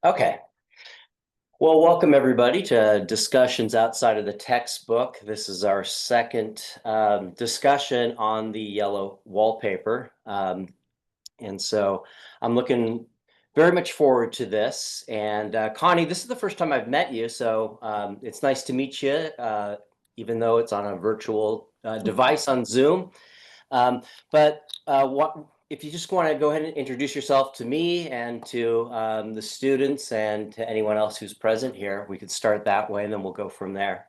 Okay. Well, welcome everybody to Discussions Outside of the Textbook. This is our second discussion on the Yellow Wallpaper. And so I'm looking very much forward to this. And Connie, this is the first time I've met you, so it's nice to meet you, even though it's on a virtual device on Zoom. But if you just want to go ahead and introduce yourself to me and to the students and to anyone else who's present here, we could start that way and then we'll go from there.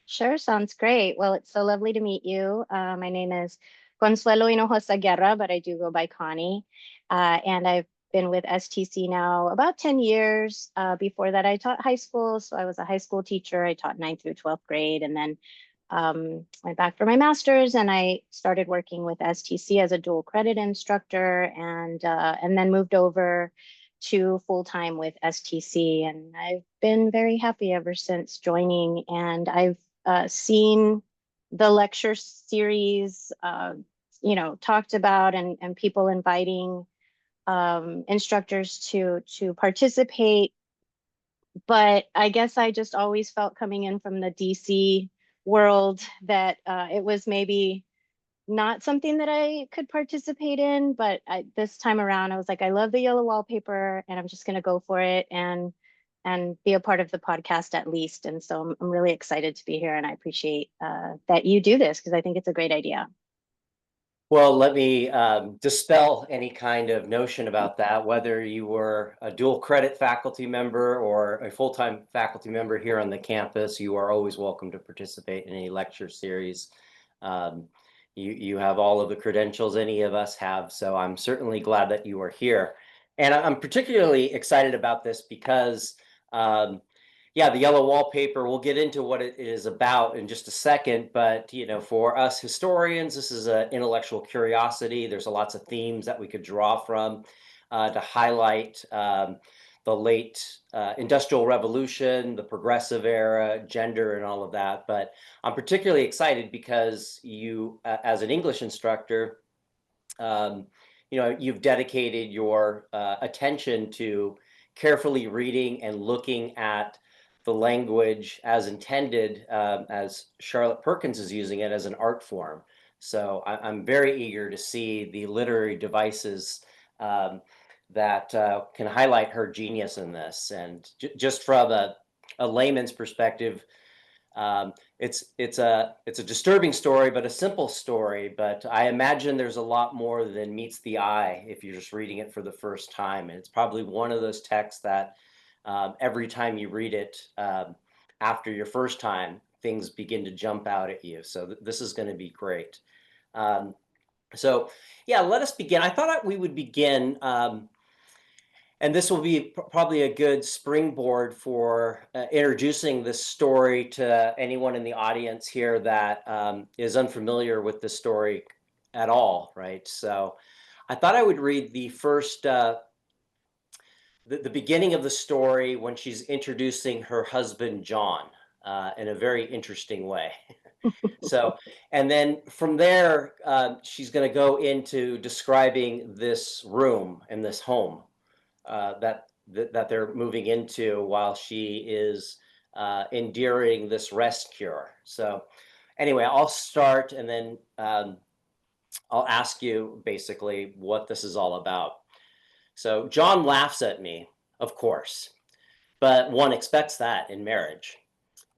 Sure, sounds great. Well, it's so lovely to meet you. My name is Consuelo Hinojosa Guerra, but I do go by Connie. And I've been with STC now about 10 years. Before that, I taught high school. So I was a high school teacher. I taught 9th through 12th grade and then went back for my master's and I started working with STC as a dual credit instructor and then moved over to full-time with STC. And I've been very happy ever since joining. And I've seen the lecture series, talked about and people inviting instructors to participate. But I guess I just always felt coming in from the DC world that it was maybe not something that I could participate in. But this time around, I was like, I love the Yellow Wallpaper, and I'm just going to go for it and be a part of the podcast at least. And so I'm really excited to be here, and I appreciate that you do this because I think it's a great idea. Well, let me dispel any kind of notion about that, whether you were a dual credit faculty member or a full-time faculty member here on the campus, you are always welcome to participate in any lecture series. You have all of the credentials any of us have, so I'm certainly glad that you are here. And I'm particularly excited about this because yeah, the Yellow Wallpaper, we'll get into what it is about in just a second, but for us historians, this is an intellectual curiosity. There's lots of themes that we could draw from to highlight the late Industrial Revolution, the Progressive Era, gender, and all of that. But I'm particularly excited because you, as an English instructor, you've dedicated your attention to carefully reading and looking at the language as intended, as Charlotte Perkins is using it as an art form. So I'm very eager to see the literary devices that can highlight her genius in this. And just from a layman's perspective, it's a disturbing story, but a simple story. But I imagine there's a lot more than meets the eye if you're just reading it for the first time. And it's probably one of those texts that every time you read it after your first time, things begin to jump out at you. So this is going to be great. So yeah, let us begin. I thought we would begin. And this will be probably a good springboard for introducing this story to anyone in the audience here that is unfamiliar with this story at all, right? So I thought I would read the first, the beginning of the story when she's introducing her husband, John, in a very interesting way. So, and then from there, she's going to go into describing this room in this home that they're moving into while she is enduring this rest cure. So anyway, I'll start and then I'll ask you basically what this is all about. So John laughs at me, of course, but one expects that in marriage.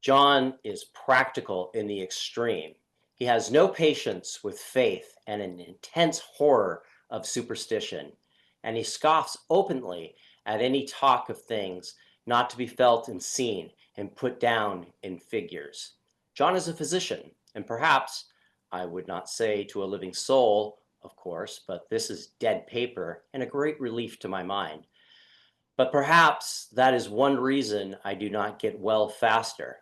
John is practical in the extreme. He has no patience with faith and an intense horror of superstition, and he scoffs openly at any talk of things not to be felt and seen and put down in figures. John is a physician, and perhaps, I would not say to a living soul, of course, but this is dead paper and a great relief to my mind. But perhaps that is one reason I do not get well faster.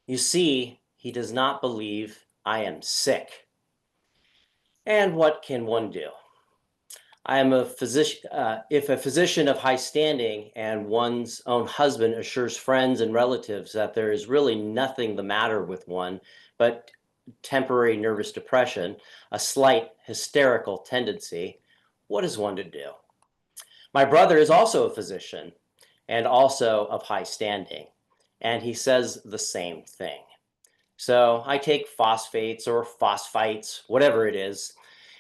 You see, he does not believe I am sick. And what can one do? I am a physician. If a physician of high standing and one's own husband assures friends and relatives that there is really nothing the matter with one but temporary nervous depression, a slight hysterical tendency, what is one to do? My brother is also a physician, and also of high standing. And he says the same thing. So I take phosphates or phosphites, whatever it is,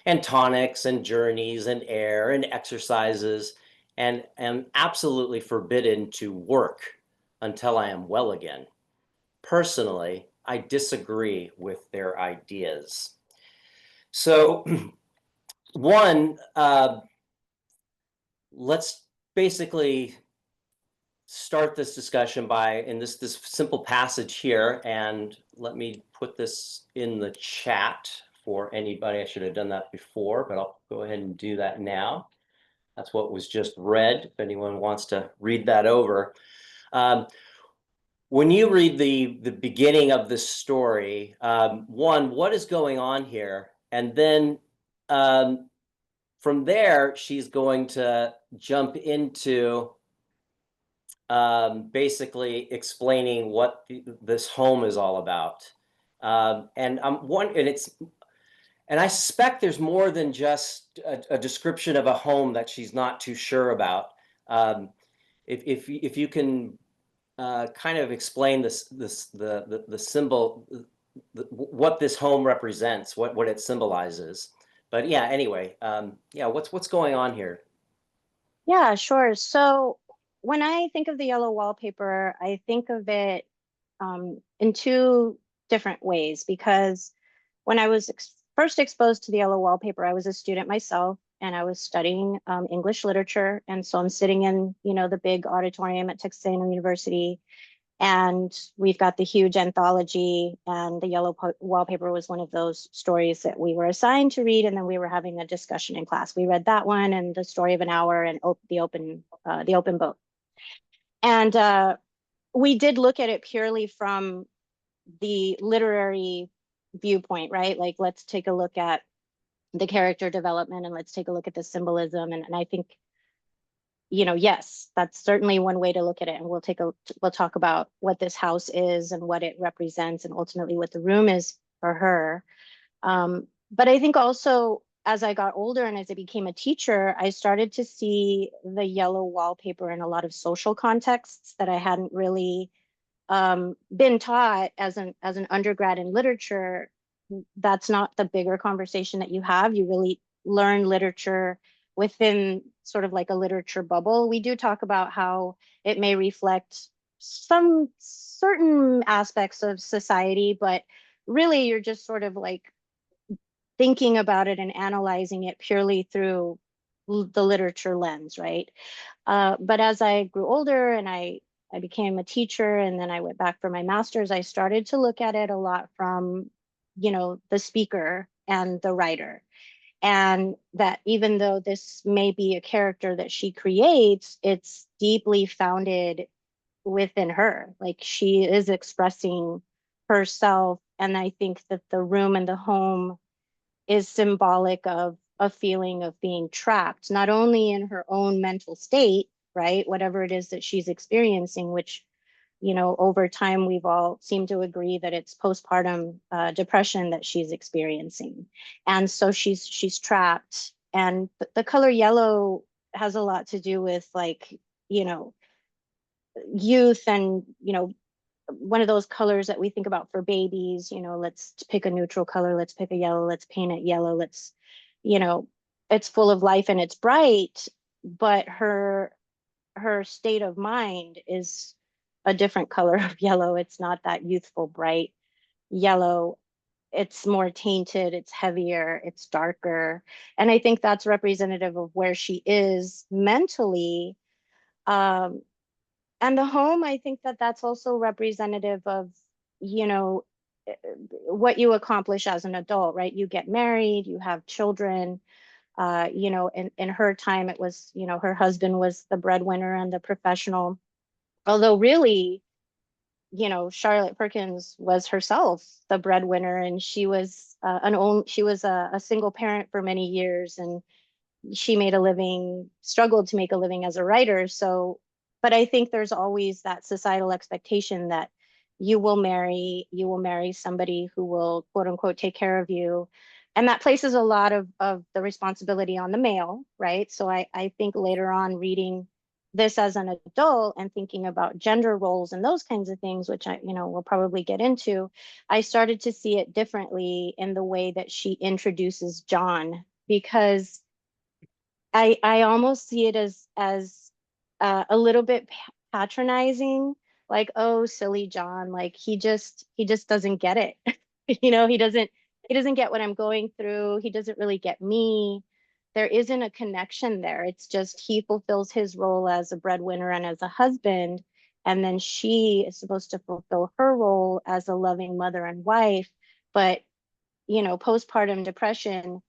and tonics and journeys and air and exercises, and am absolutely forbidden to work until I am well again. Personally, I disagree with their ideas. So, one, let's basically start this discussion by in this simple passage here, and let me put this in the chat for anybody. I should have done that before, but I'll go ahead and do that now. That's what was just read, if anyone wants to read that over. When you read the beginning of this story, one, what is going on here? And then from there, she's going to jump into basically explaining what this home is all about. And I'm one, and I suspect there's more than just a description of a home that she's not too sure about. If you can kind of explain the symbol, what this home represents, what it symbolizes. But yeah, anyway, yeah, what's going on here? Yeah, sure. So when I think of the yellow wallpaper, I think of it in two different ways because when I was first exposed to the yellow wallpaper, I was a student myself and I was studying English literature. And so I'm sitting in, the big auditorium at Texas A&M University, and we've got the huge anthology, and the yellow wallpaper was one of those stories that we were assigned to read, and then we were having a discussion in class. We read that one and the story of an hour and the open boat. And we did look at it purely from the literary viewpoint, right? Like, let's take a look at the character development and let's take a look at the symbolism. And I think, yes, that's certainly one way to look at it. And we'll talk about what this house is and what it represents and ultimately what the room is for her. But I think also as I got older and as I became a teacher, I started to see the yellow wallpaper in a lot of social contexts that I hadn't really been taught as an undergrad in literature. That's not the bigger conversation that you have. You really learn literature within sort of like a literature bubble. We do talk about how it may reflect some certain aspects of society, but really you're just sort of like thinking about it and analyzing it purely through the literature lens, right? But as I grew older and I became a teacher and then I went back for my master's, I started to look at it a lot from, the speaker and the writer. And that even though this may be a character that she creates, it's deeply founded within her. Like, she is expressing herself. And I think that the room and the home is symbolic of a feeling of being trapped, not only in her own mental state, right? Whatever it is that she's experiencing, which, over time we've all seemed to agree that it's postpartum depression that she's experiencing. And so she's trapped. And the color yellow has a lot to do with, like, youth and, one of those colors that we think about for babies. Let's pick a neutral color, let's pick a yellow, let's paint it yellow, you know it's full of life and it's bright, but her state of mind is a different color of yellow. It's not that youthful bright yellow. It's more tainted, it's heavier, it's darker. And I think that's representative of where she is mentally. um, and the home, I think that that's also representative of, you know what you accomplish as an adult, right? You get married, you have children. In her time, it was, her husband was the breadwinner and the professional. Although really, Charlotte Perkins was herself the breadwinner, and she was a single parent for many years, and she made a living, struggled to make a living as a writer. So, but I think there's always that societal expectation that you will marry somebody who will, quote unquote, take care of you. And that places a lot of the responsibility on the male, right? So I think later on reading this as an adult and thinking about gender roles and those kinds of things, which I, will probably get into, I started to see it differently in the way that she introduces John, because I almost see it as a little bit patronizing, like, oh, silly John, like he just doesn't get it. He doesn't get what I'm going through. He doesn't really get me. There isn't a connection there. It's just he fulfills his role as a breadwinner and as a husband, and then she is supposed to fulfill her role as a loving mother and wife. But postpartum depression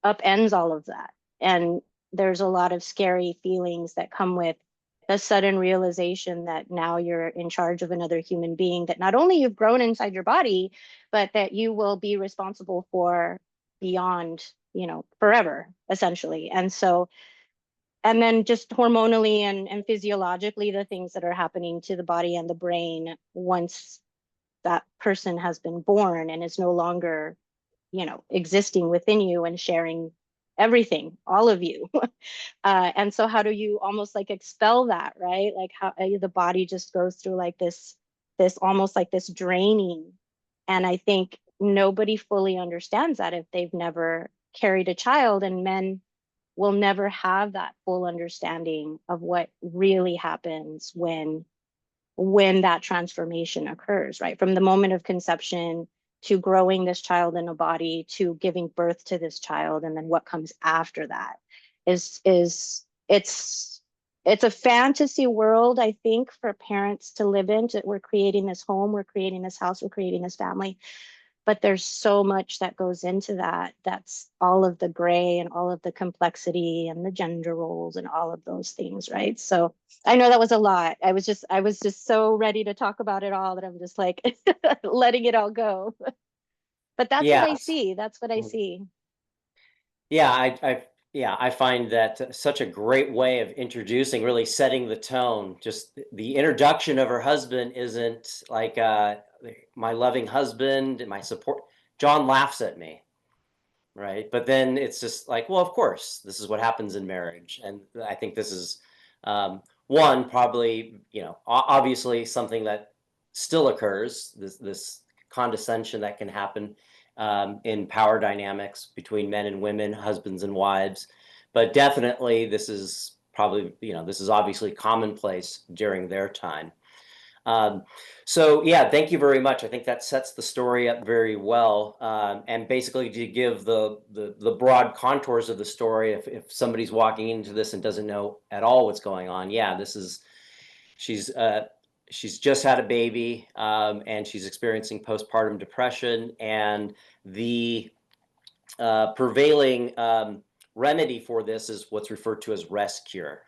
upends all of that. And there's a lot of scary feelings that come with the sudden realization that now you're in charge of another human being, that not only you've grown inside your body, but that you will be responsible for beyond, forever, essentially. And so, and then just hormonally and physiologically, the things that are happening to the body and the brain once that person has been born and is no longer existing within you and sharing everything, all of you. And so how do you almost like expel that, right? Like how the body just goes through like this almost like this draining. And I think nobody fully understands that if they've never carried a child, and men will never have that full understanding of what really happens when that transformation occurs, right? From the moment of conception to growing this child in a body to giving birth to this child, and then what comes after that is it's a fantasy world, I think, for parents to live in. We're creating this home, we're creating this house, we're creating this family, but there's so much that goes into that. That's all of the gray and all of the complexity and the gender roles and all of those things, right? So I know that was a lot. I was just so ready to talk about it all that I'm just like letting it all go. But that's what I Yes. see. That's what I Mhm. see. Yeah, I find that such a great way of introducing, really setting the tone. Just the introduction of her husband isn't like my loving husband and my support. John laughs at me, right? But then it's just like, well, of course, this is what happens in marriage, and I think this is one probably, obviously something that still occurs. This condescension that can happen in power dynamics between men and women, husbands and wives, but definitely this is probably, this is obviously commonplace during their time. Um, so yeah, thank you very much. I think that sets the story up very well, and basically to give the broad contours of the story. If somebody's walking into this and doesn't know at all what's going on, yeah, this is she's uh, she's just had a baby, and she's experiencing postpartum depression, and the prevailing remedy for this is what's referred to as rest cure,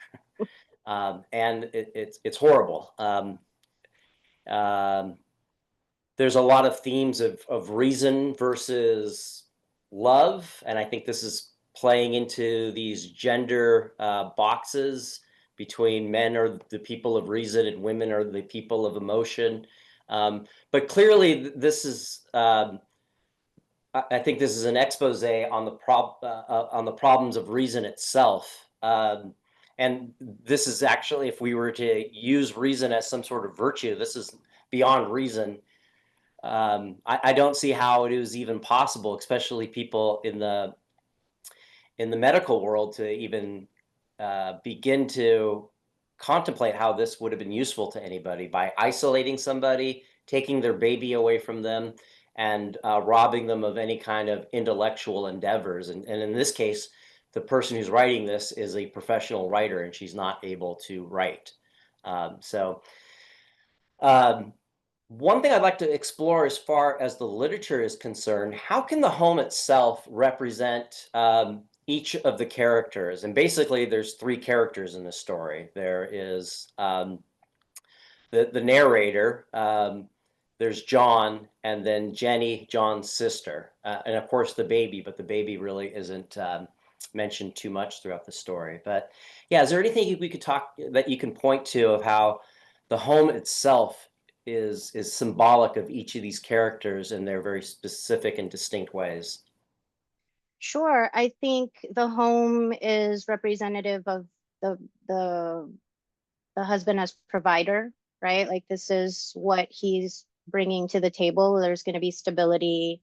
and it's horrible. Um, there's a lot of themes of reason versus love, and I think this is playing into these gender boxes between men are the people of reason and women are the people of emotion. But clearly, this is I think this is an expose on on the problems of reason itself. And this is actually, if we were to use reason as some sort of virtue, this is beyond reason. I don't see how it is even possible, especially people in the medical world, to even begin to contemplate how this would have been useful to anybody by isolating somebody, taking their baby away from them, and robbing them of any kind of intellectual endeavors. And in this case, the person who's writing this is a professional writer, and she's not able to write. So. Um, One thing I'd like to explore as far as the literature is concerned, how can the home itself represent each of the characters? And basically, there's three characters in the story. There is the narrator, there's John, and then Jenny, John's sister, and of course the baby, but the baby really isn't mentioned too much throughout the story. But yeah, is there anything we could talk that you can point to of how the home itself is symbolic of each of these characters in their very specific and distinct ways? Sure. I think the home is representative of the the husband as provider, right? Like this is what he's bringing to the table. There's going to be stability.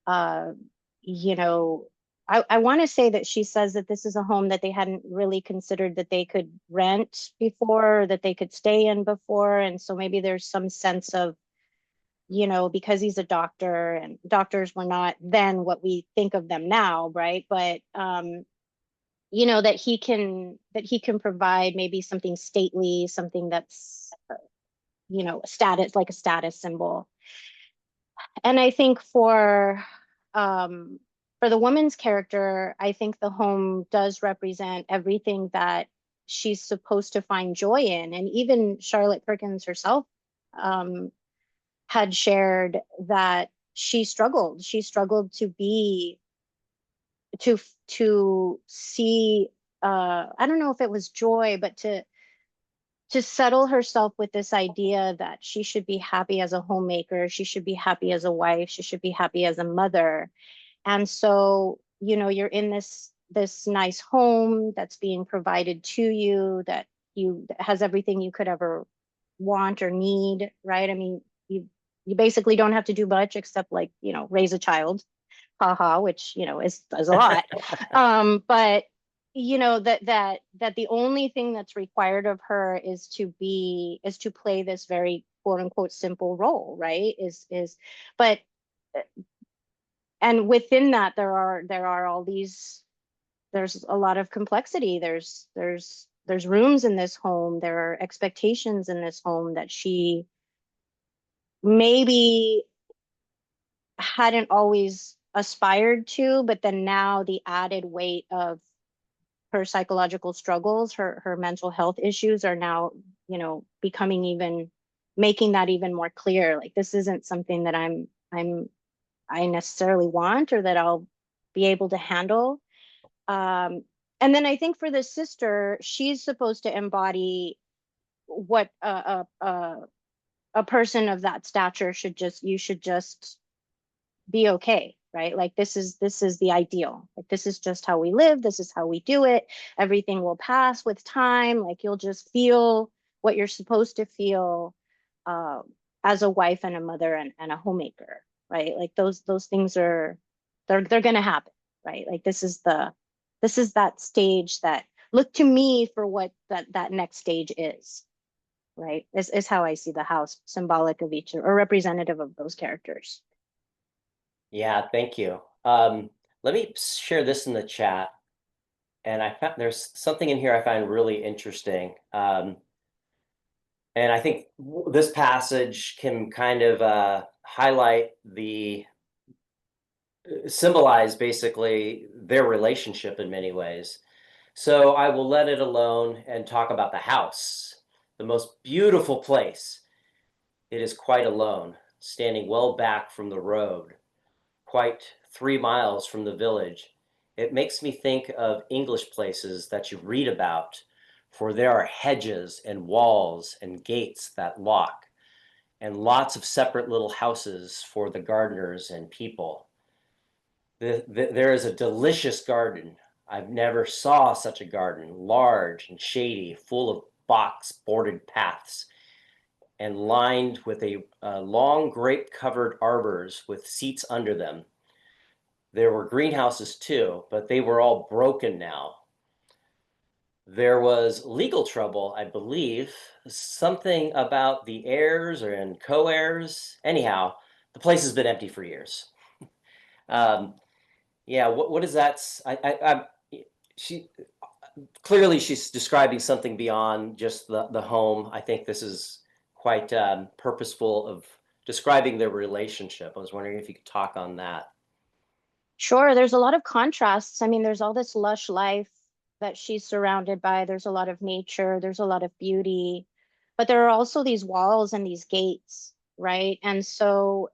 Uh, you know, I want to say that she says that this is a home that they hadn't really considered that they could rent before, or that they could stay in before. And so maybe there's some sense of, because he's a doctor, and doctors were not then what we think of them now, right? But that he can provide maybe something stately, something that's status, like a status symbol. And I think for the woman's character, I think the home does represent everything that she's supposed to find joy in. And even Charlotte Perkins herself um, had shared that she struggled. She struggled to to see, I don't know if it was joy, but to settle herself with this idea that she should be happy as a homemaker, she should be happy as a wife, she should be happy as a mother. And so, you're in this nice home that's being provided to you, that has everything you could ever want or need, right? I mean, you basically don't have to do much except, like, raise a child, haha, which is a lot. But that the only thing that's required of her is to play this very quote unquote simple role, right? But and within that there are all these, there's a lot of complexity. There's rooms in this home, there are expectations in this home that she maybe hadn't always aspired to, but then now the added weight of her psychological struggles, her mental health issues are now, becoming even, making that even more clear. Like, this isn't something that I necessarily want, or that I'll be able to handle. Um, and then I think for the sister, she's supposed to embody what a person of that stature you should just be okay, right? Like, this is the ideal. Like, this is just how we live, this is how we do it. Everything will pass with time. Like, you'll just feel what you're supposed to feel, uh, as a wife and a mother and a homemaker, right? Like, those things they're gonna happen, right? Like, this is that stage, that look to me for what that next stage is, right? Is how I see the house, symbolic of each, or representative of those characters. Yeah, thank you. Let me share this in the chat. And I found there's something in here I find really interesting. And I think this passage can kind of highlight symbolize basically their relationship in many ways. So I will let it alone and talk about the house, the most beautiful place. It is quite alone, standing well back from the road, quite 3 miles from the village. It makes me think of English places that you read about, for there are hedges and walls and gates that lock, and lots of separate little houses for the gardeners and people. There is a delicious garden. I've never saw such a garden, large and shady, full of box bordered paths, and lined with long grape covered arbors with seats under them. There were greenhouses too, but they were all broken now. There was legal trouble, I believe, something about the heirs and co-heirs. Anyhow, the place has been empty for years. Um, yeah, what is that? She clearly she's describing something beyond just the home. I think this is quite purposeful of describing their relationship. I was wondering if you could talk on that. Sure, there's a lot of contrasts. I mean, there's all this lush life that she's surrounded by. There's a lot of nature, there's a lot of beauty, but there are also these walls and these gates, right? And so,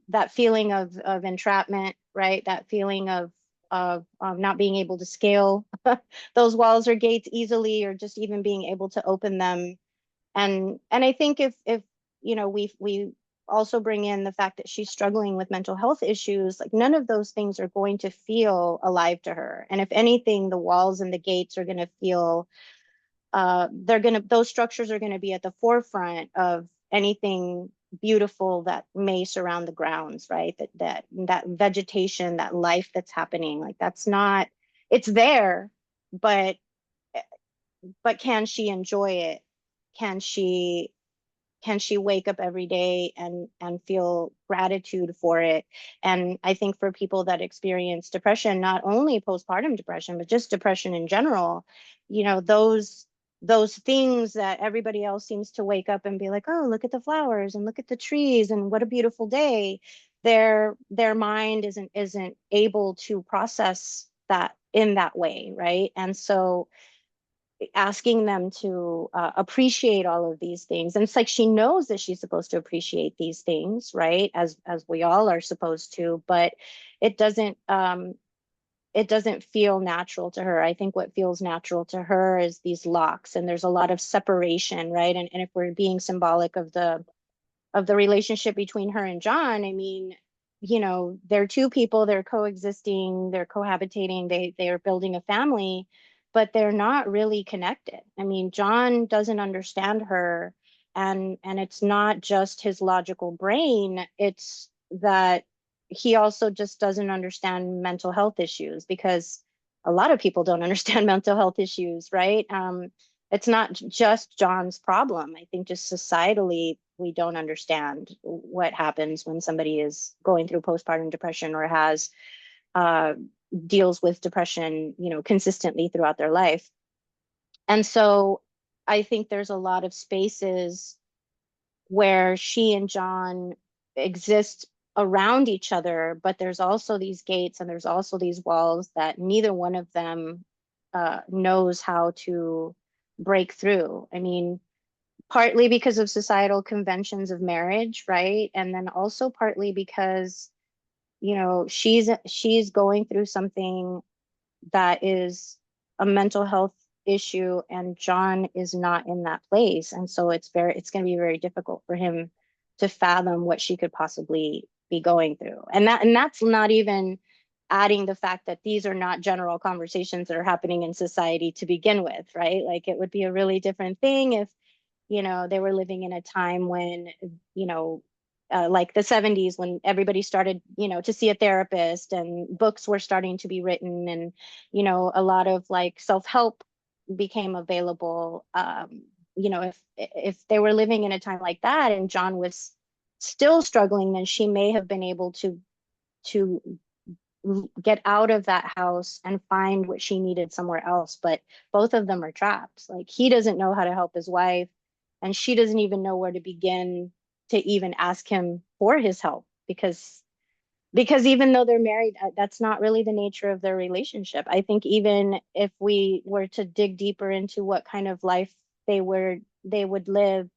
that feeling of entrapment, right? That feeling of not being able to scale those walls or gates easily, or just even being able to open them. And I think if we also bring in the fact that she's struggling with mental health issues, like, none of those things are going to feel alive to her. And if anything, the walls and the gates are going to feel those structures are going to be at the forefront of anything beautiful that may surround the grounds, right? That vegetation, that life that's happening, like that's not, it's there, but can she enjoy it? Can she wake up every day and feel gratitude for it? And I think for people that experience depression, not only postpartum depression but just depression in general, those things that everybody else seems to wake up and be like, oh, look at the flowers and look at the trees and what a beautiful day, their mind isn't able to process that in that way, right? And so asking them to appreciate all of these things, and it's like she knows that she's supposed to appreciate these things, right, as we all are supposed to, but it doesn't it doesn't feel natural to her. I think what feels natural to her is these locks, and there's a lot of separation, right? And if we're being symbolic of the relationship between her and John, I mean, they're two people, they're coexisting, they're cohabitating, they are building a family, but they're not really connected. I mean, John doesn't understand her, and it's not just his logical brain, it's that he also just doesn't understand mental health issues, because a lot of people don't understand mental health issues, right? It's not just John's problem. I think just societally, we don't understand what happens when somebody is going through postpartum depression or has uh, deals with depression, consistently throughout their life. And so I think there's a lot of spaces where she and John exist around each other, but there's also these gates and there's also these walls that neither one of them knows how to break through. I mean, partly because of societal conventions of marriage, right? And then also partly because, she's going through something that is a mental health issue, and John is not in that place. And so it's going to be very difficult for him to fathom what she could possibly be going through. And that's not even adding the fact that these are not general conversations that are happening in society to begin with, right? Like it would be a really different thing if they were living in a time when, like the 70s, when everybody started, to see a therapist and books were starting to be written, and, a lot of like self-help became available. If they were living in a time like that and John was still struggling, then she may have been able to get out of that house and find what she needed somewhere else. But both of them are trapped. Like he doesn't know how to help his wife, and she doesn't even know where to begin to even ask him for his help, because even though they're married, that's not really the nature of their relationship. I think even if we were to dig deeper into what kind of life they would live,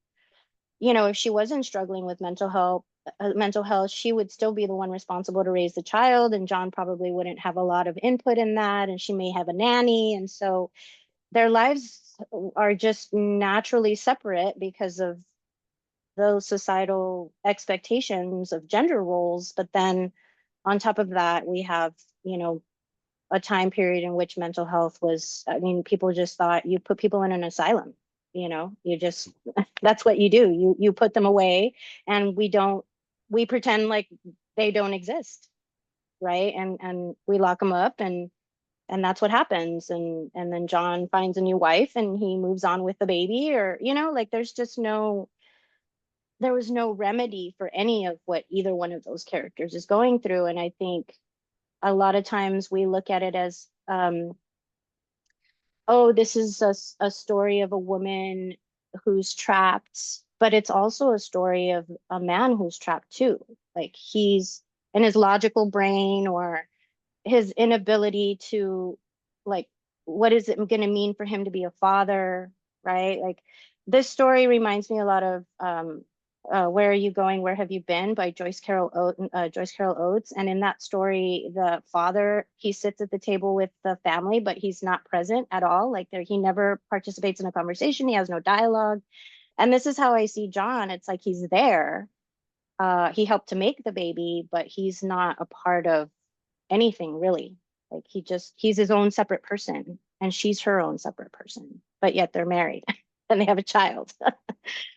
if she wasn't struggling with mental health, she would still be the one responsible to raise the child, and John probably wouldn't have a lot of input in that, and she may have a nanny. And so their lives are just naturally separate because of those societal expectations of gender roles. But then on top of that, we have, a time period in which mental health was, I mean, people just thought you put people in an asylum, you just, that's what you do. You put them away, and we pretend like they don't exist, right? And we lock them up, and that's what happens. And then John finds a new wife and he moves on with the baby, or, like there was no remedy for any of what either one of those characters is going through. And I think a lot of times we look at it as, oh, this is a story of a woman who's trapped, but it's also a story of a man who's trapped too. Like he's in his logical brain, or his inability to, like, what is it going to mean for him to be a father, right? Like this story reminds me a lot of Where Are You Going, Where Have You Been by Joyce Carol Oates. And in that story, the father, he sits at the table with the family, but he's not present at all. Like he never participates in a conversation. He has no dialogue. And this is how I see John. It's like he's there. He helped to make the baby, but he's not a part of anything really. Like he's his own separate person, and she's her own separate person, but yet they're married and they have a child,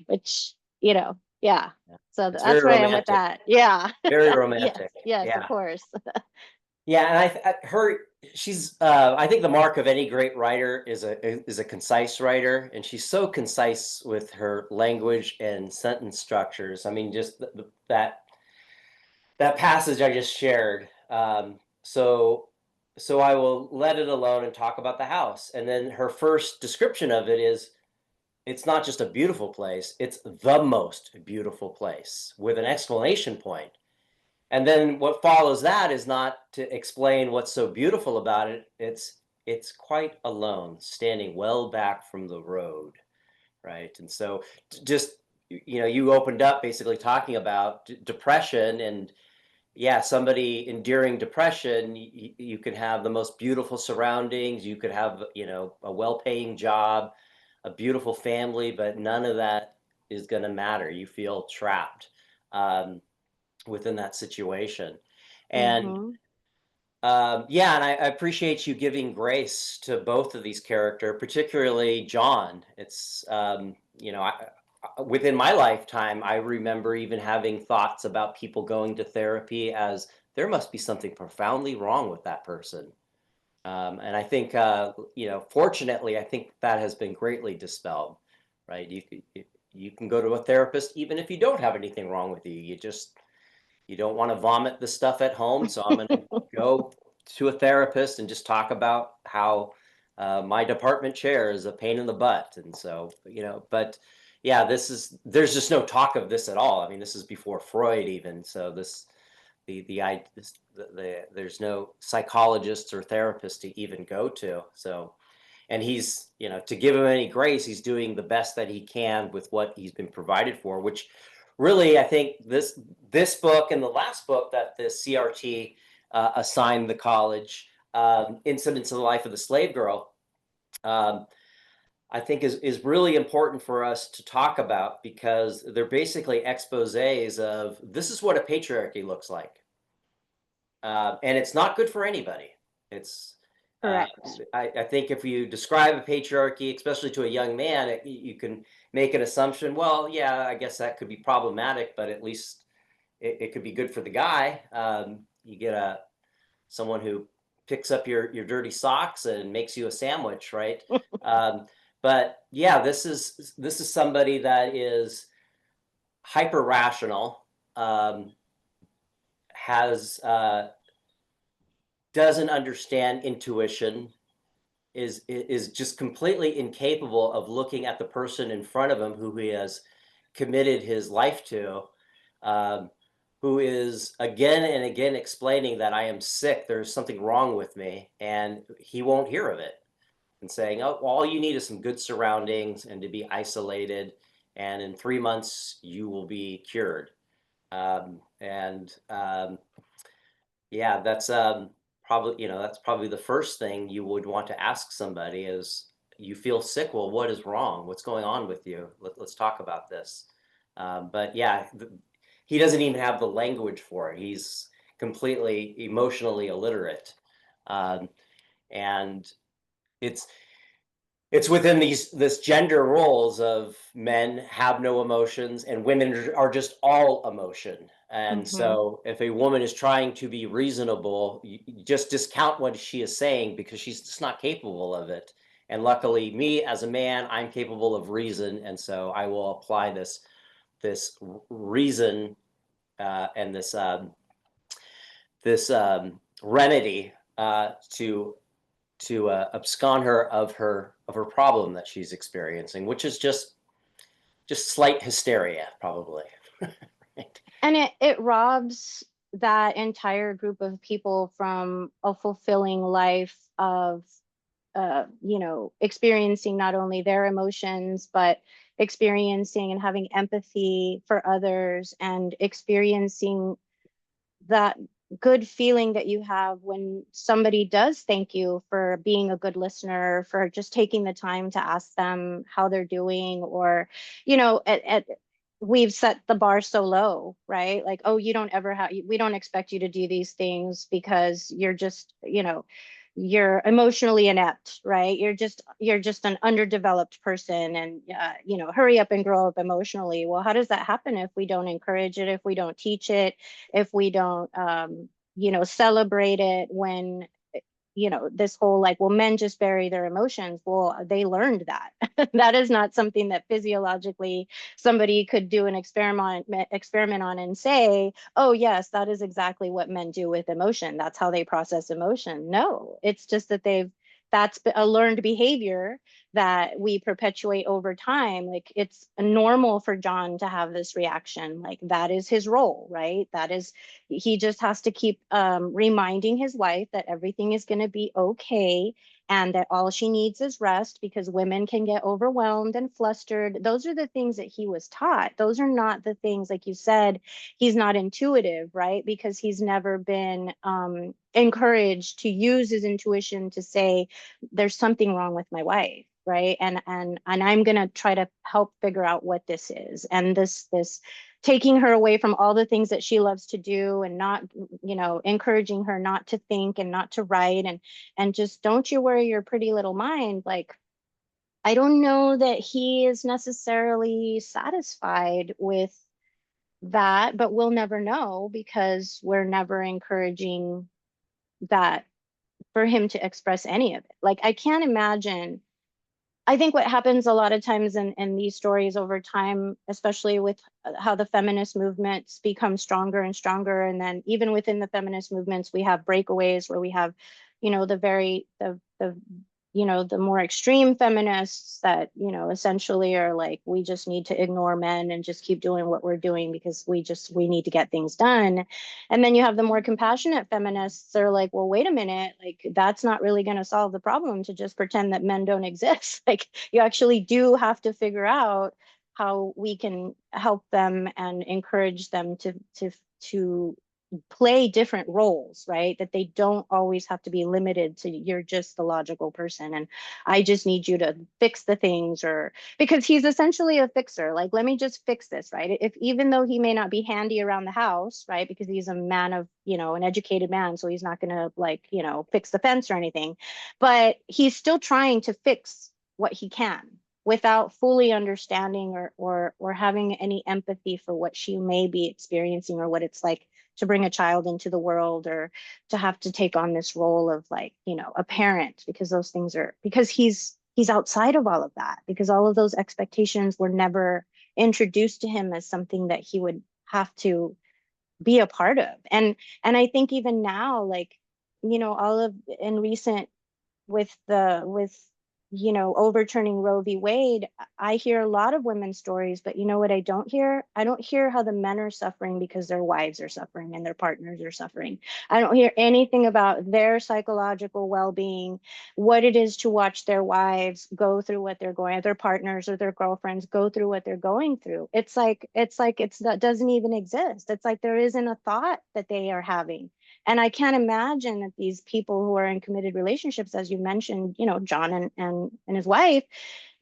which, yeah. Yeah. So It's very that's where I am with romantic, that. Yeah. very Yes, romantic. yes, of Yeah. course. Yeah, and she's I think the mark of any great writer is a concise writer, and she's so concise with her language and sentence structures. I mean, just that passage I just shared. So I will let it alone and talk about the house. And then her first description of it is, it's not just a beautiful place, it's the most beautiful place with an exclamation point. And then what follows that is not to explain what's so beautiful about it. It's quite alone, standing well back from the road, right? And so just you opened up basically talking about depression, and yeah, somebody enduring depression, you could have the most beautiful surroundings, you could have, a well-paying job, a beautiful family, but none of that is going to matter. You feel trapped within that situation. And Mm-hmm. yeah, and I appreciate you giving grace to both of these characters, particularly John. It's within my lifetime, I remember even having thoughts about people going to therapy as there must be something profoundly wrong with that person. And I think, fortunately, I think that has been greatly dispelled, right? You can go to a therapist even if you don't have anything wrong with you. You don't want to vomit the stuff at home, so I'm going to go to a therapist and just talk about how my department chair is a pain in the butt. And so, but yeah, there's just no talk of this at all. I mean, this is before Freud even. So there's no psychologists or therapists to even go to. So, and he's, to give him any grace, he's doing the best that he can with what he's been provided for, which really, I think this book and the last book that the CRT assigned the college, Incidents of the Life of the Slave Girl, um, I think is really important for us to talk about, because they're basically exposés of this is what a patriarchy looks like. And it's not good for anybody. It's uh, Correct. I think if you describe a patriarchy, especially to a young man, you can make an assumption. Well, yeah, I guess that could be problematic, but at least it could be good for the guy. You get someone who picks up your dirty socks and makes you a sandwich, right? Um, but yeah, this is somebody that is hyper rational, has doesn't understand intuition, is just completely incapable of looking at the person in front of him who he has committed his life to, um, who is again and again explaining that I am sick, there's something wrong with me, and he won't hear of it, and saying, oh, all you need is some good surroundings and to be isolated, and in 3 months you will be cured. And Yeah, that's probably the first thing you would want to ask somebody is, you feel sick. Well, what is wrong? What's going on with you? Let's talk about this. But yeah, he doesn't even have the language for it. He's completely emotionally illiterate. Um, and it's it's within this gender roles of men have no emotions and women are just all emotion. And Mm-hmm. so if a woman is trying to be reasonable, you just discount what she is saying because she's just not capable of it. And luckily, me as a man, I'm capable of reason, and so I will apply this reason and this remedy to abscond her of her problem that she's experiencing, which is just slight hysteria, probably. Right. And it robs that entire group of people from a fulfilling life of experiencing not only their emotions, but experiencing and having empathy for others, and experiencing that good feeling that you have when somebody does thank you for being a good listener, for just taking the time to ask them how they're doing, or we've set the bar so low, right? Like, oh, you don't ever have, we don't expect you to do these things because you're just, you're emotionally inept, right? You're just an underdeveloped person, and hurry up and grow up emotionally. Well, how does that happen if we don't encourage it, if we don't teach it, if we don't celebrate it? When this whole like, well, men just bury their emotions. Well, they learned that. That is not something that physiologically somebody could do an experiment on and say, oh yes, that is exactly what men do with emotion. That's how they process emotion. No, it's just that that's a learned behavior that we perpetuate over time. Like, it's normal for John to have this reaction. Like, that is his role, right? He just has to keep reminding his wife that everything is going to be okay, and that all she needs is rest, because women can get overwhelmed and flustered. Those are the things that he was taught. Those are not the things, like you said, he's not intuitive, right? Because he's never been encouraged to use his intuition to say, there's something wrong with my wife, right? And I'm going to try to help figure out what this is. And this taking her away from all the things that she loves to do, and not encouraging her not to think and not to write, and just, don't you worry your pretty little mind. Like, I don't know that he is necessarily satisfied with that, but we'll never know, because we're never encouraging that for him to express any of it. Like, I can't imagine. I think what happens a lot of times in these stories over time, especially with how the feminist movements become stronger and stronger, and then even within the feminist movements, we have breakaways where we have, the more extreme feminists that, essentially are like, we just need to ignore men and just keep doing what we're doing because we need to get things done. And then you have the more compassionate feminists. They're like, well, wait a minute, like, that's not really going to solve the problem to just pretend that men don't exist. Like, you actually do have to figure out how we can help them and encourage them to play different roles, right? That they don't always have to be limited to, you're just the logical person and I just need you to fix the things. Or because he's essentially a fixer, like, let me just fix this, right? If even though he may not be handy around the house, right? Because he's a man of, an educated man, so he's not going to, like, fix the fence or anything, but he's still trying to fix what he can, without fully understanding or having any empathy for what she may be experiencing, or what it's like to bring a child into the world, or to have to take on this role of, like, a parent, because those things are, because he's outside of all of that, because all of those expectations were never introduced to him as something that he would have to be a part of. And I think even now, like, all of in recent, with overturning Roe v. Wade, I hear a lot of women's stories, but you know what I don't hear? I don't hear how the men are suffering because their wives are suffering and their partners are suffering. I don't hear anything about their psychological well-being, what it is to watch their wives go through what they're going, their partners or their girlfriends go through what they're going through. That doesn't even exist. It's like there isn't a thought that they are having. And I can't imagine that these people who are in committed relationships, as you mentioned, John and his wife,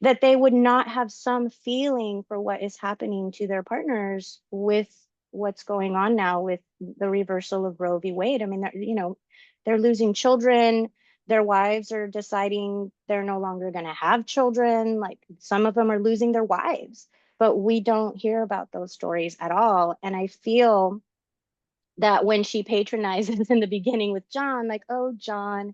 that they would not have some feeling for what is happening to their partners with what's going on now with the reversal of Roe v. Wade. I mean, they're losing children. Their wives are deciding they're no longer going to have children. Like, some of them are losing their wives, but we don't hear about those stories at all. And I feel that when she patronizes in the beginning with John, like, oh, John,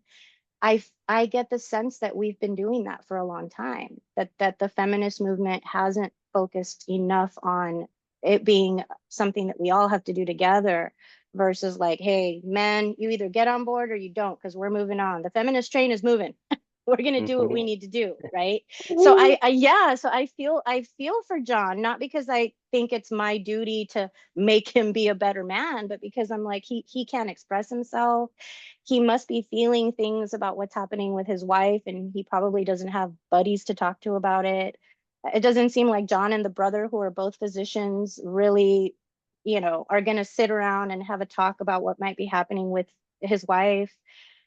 I get the sense that we've been doing that for a long time, that the feminist movement hasn't focused enough on it being something that we all have to do together, versus like, hey, men, you either get on board or you don't, because we're moving on. The feminist train is moving. We're going to do what we Mhm. need to do, right? So I feel for John, not because I think it's my duty to make him be a better man, but because I'm like, he can't express himself. He must be feeling things about what's happening with his wife, and he probably doesn't have buddies to talk to about it. It doesn't seem like John and the brother, who are both physicians, really, are going to sit around and have a talk about what might be happening with his wife.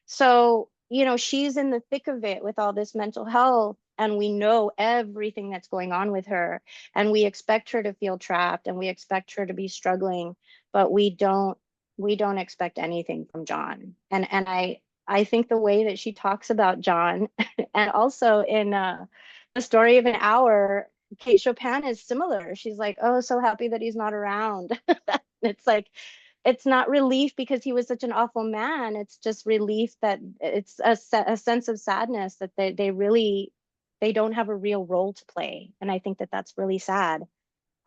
So, she's in the thick of it with all this mental health, and we know everything that's going on with her, and we expect her to feel trapped, and we expect her to be struggling, but we don't expect anything from John. And I think the way that she talks about John, and also in The Story of an Hour, Kate Chopin is similar. She's like, oh, so happy that he's not around. It's like, it's not relief because he was such an awful man. It's just relief that it's a sense of sadness that they really, they don't have a real role to play. And I think that that's really sad.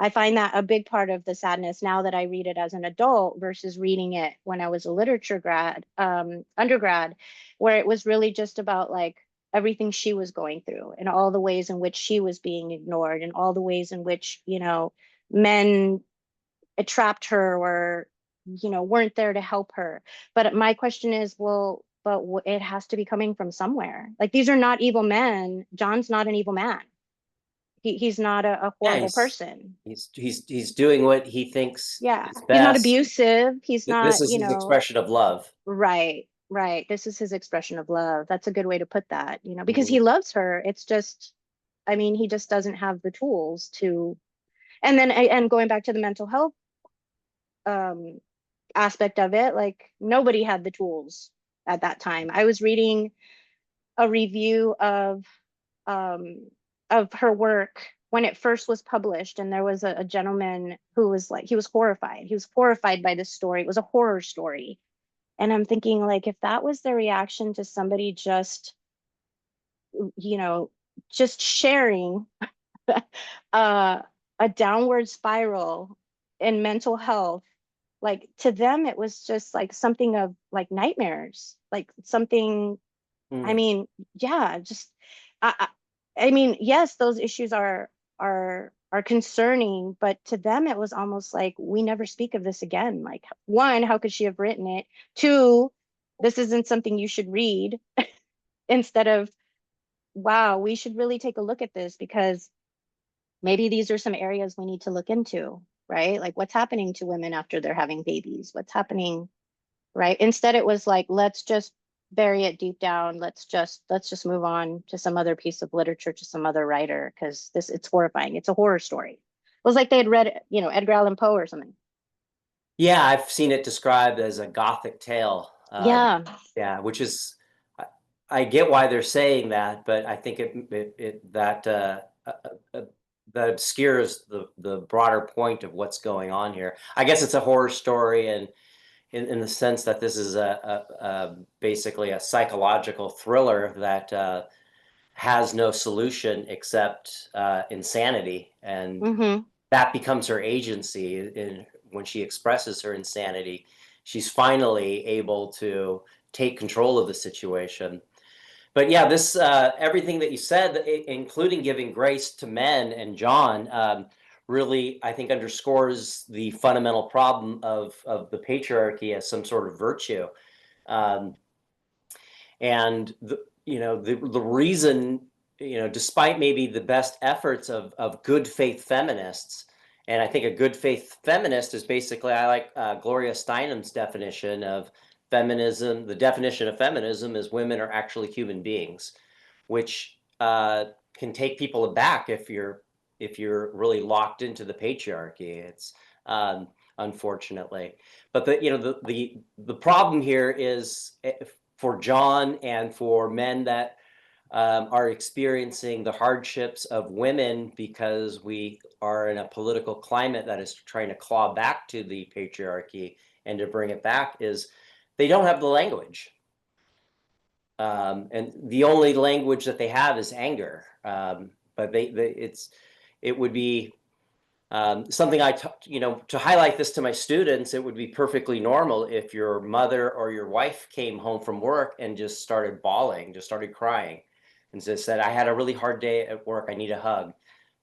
I find that a big part of the sadness now that I read it as an adult versus reading it when I was a literature undergrad, where it was really just about like everything she was going through and all the ways in which she was being ignored and all the ways in which, men trapped her or, weren't there to help her. But my question is, well, but it has to be coming from somewhere. Like these are not evil men. John's not an evil man. He's not a Yeah, horrible person. he's doing what he thinks Yeah, is he's not best. abusive. He's This not, is his expression of love. right, right. This is his expression of love. That's a good way to put that, because Mhm. he loves her. It's just, I mean, he just doesn't have the tools to. And then, and going back to the mental health um, aspect of it, like nobody had the tools at that time. I was reading a review um, of her work when it first was published, and there was a gentleman who was like, he was horrified. He was horrified by this story. It was a horror story. And I'm thinking, like, if that was the reaction to somebody you know, just sharing uh, a downward spiral in mental health, like to them, it was just like something of like nightmares, like something. I Mm. mean, yeah, just I, I mean, yes, those issues are concerning, but to them it was almost like we never speak of this again. Like one, how could she have written it? Two, this isn't something you should read. Instead of, wow, we should really take a look at this because maybe these are some areas we need to look into, right? Like what's happening to women after they're having babies? What's happening, right? Instead, it was like, let's just bury it deep down. Let's just move on to some other piece of literature, to some other writer, because this it's horrifying. It's a horror story. It was like they had read, Edgar Allan Poe or something. Yeah, I've seen it described as a gothic tale. Yeah. Yeah, which is, I, I get why they're saying that, but I think that obscures the broader point of what's going on here. I guess it's a horror story, and in the sense that this is basically a psychological thriller that has no solution except insanity, and Mm-hmm. that becomes her agency. When she expresses her insanity, she's finally able to take control of the situation. But yeah, this everything that you said, including giving grace to men and John, really, I think, underscores the fundamental problem of the patriarchy as some sort of virtue. Um, and the reason, despite maybe the best efforts of good faith feminists, and I think a good faith feminist is basically, I like Gloria Steinem's definition of feminism. The definition of feminism is women are actually human beings, which can take people aback if you're really locked into the patriarchy. It's unfortunately, but the problem here is, for John and for men that are experiencing the hardships of women, because we are in a political climate that is trying to claw back to the patriarchy and to bring it back, is they don't have the language. And the only language that they have is anger. But it would be something to highlight this to my students. It would be perfectly normal if your mother or your wife came home from work and just started bawling, just started crying, and just said, I had a really hard day at work, I need a hug.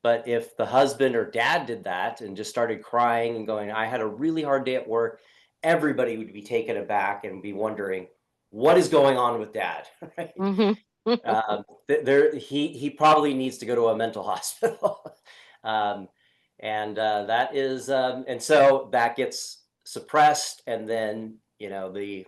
But if the husband or dad did that and just started crying and going, I had a really hard day at work, everybody would be taken aback and be wondering, what is going on with dad? Right? Mm-hmm. He probably needs to go to a mental hospital. um, and so that gets suppressed, and then the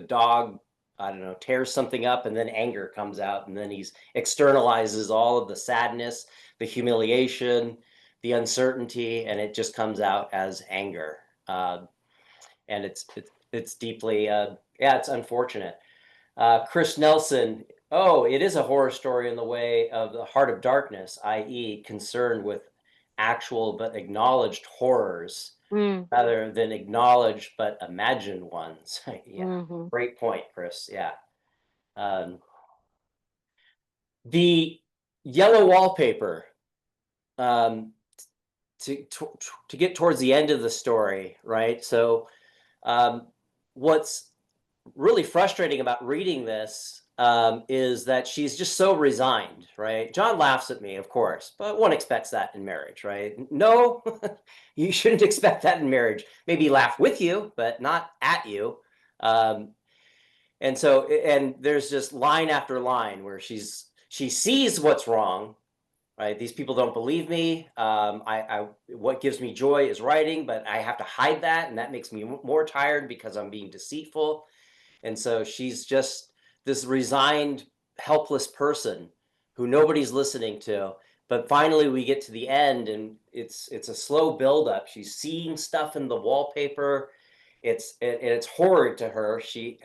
dog, I don't know, tears something up, and then anger comes out, and then he's externalizes all of the sadness, the humiliation, the uncertainty, and it just comes out as anger. And it's deeply, yeah, it's unfortunate. Chris Nelson. Oh, it is a horror story in the way of the heart of darkness, i.e., concerned with actual but acknowledged horrors Mm, rather than acknowledged but imagined ones. Yeah, hmm. great point, Chris. Yeah. Um, the yellow wallpaper. Um, to get towards the end of the story, right? So, um, what's really frustrating about reading this is that she's just so resigned, right? John laughs at me, of course, but one expects that in marriage, right? No, you shouldn't expect that in marriage. Maybe laugh with you, but not at you. Um, and so, and there's just line after line where she sees what's wrong, right? These people don't believe me. What gives me joy is writing, but I have to hide that, and that makes me more tired because I'm being deceitful. And so she's just this resigned, helpless person who nobody's listening to. But finally, we get to the end, and it's a slow buildup. She's seeing stuff in the wallpaper. It's horrid to her. She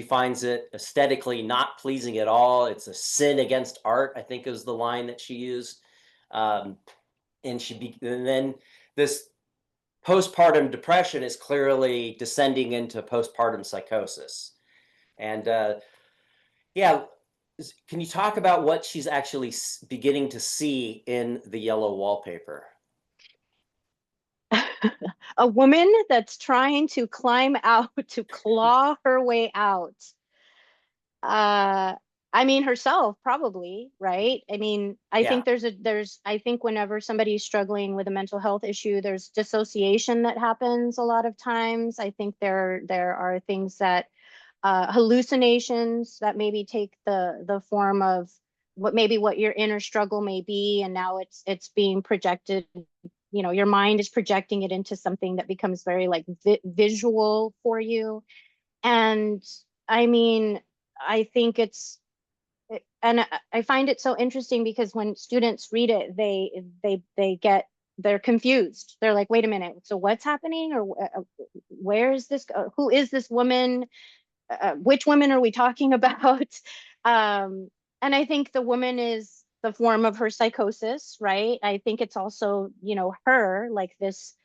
finds it aesthetically not pleasing at all. It's a sin against art, I think is the line that she used. Um, and then this postpartum depression is clearly descending into postpartum psychosis. And yeah, can you talk about what she's actually beginning to see in the yellow wallpaper? A woman that's trying to climb out, to claw her way out. Uh, I mean, herself probably, right? I mean, I Yeah, think I think whenever somebody's struggling with a mental health issue, there's dissociation that happens a lot of times. I think there are things that hallucinations that maybe take the form of what your inner struggle may be, and now it's being projected. You know, your mind is projecting it into something that becomes very like visual for you. And I mean, I think and I find it so interesting because when students read it, they're confused. They're like, wait a minute, so what's happening? Or where is this? Who is this woman? Which women are we talking about? um, and I think the woman is the form of her psychosis, right? I think it's also, her like this.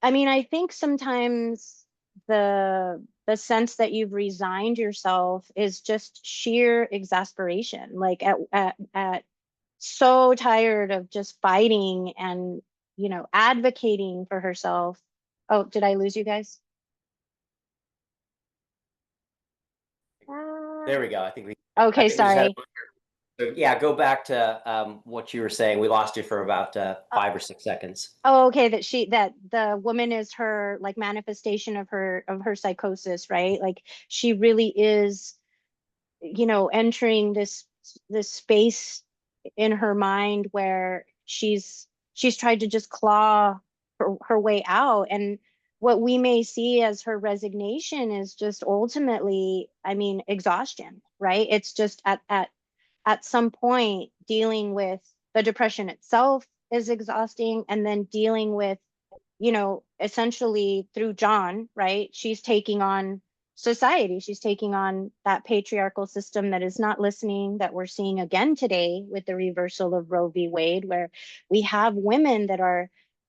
I mean, I think sometimes the sense that you've resigned yourself is just sheer exasperation, like at so tired of just fighting and, advocating for herself. Oh, did I lose you guys? there we go. I think I Okay, think we just had sorry. so yeah, go back to what you were saying. We lost you for about 5 or 6 seconds. Oh, okay, that the woman is her like manifestation of her psychosis, right? Like she really is, entering this space in her mind where she's tried to just claw her way out. And what we may see as her resignation is just ultimately, I mean, exhaustion, right? It's just at some point dealing with the depression itself is exhausting, and then dealing with, essentially through John, right? She's taking on society. She's taking on that patriarchal system that is not listening, that we're seeing again today with the reversal of Roe v. Wade, where we have women that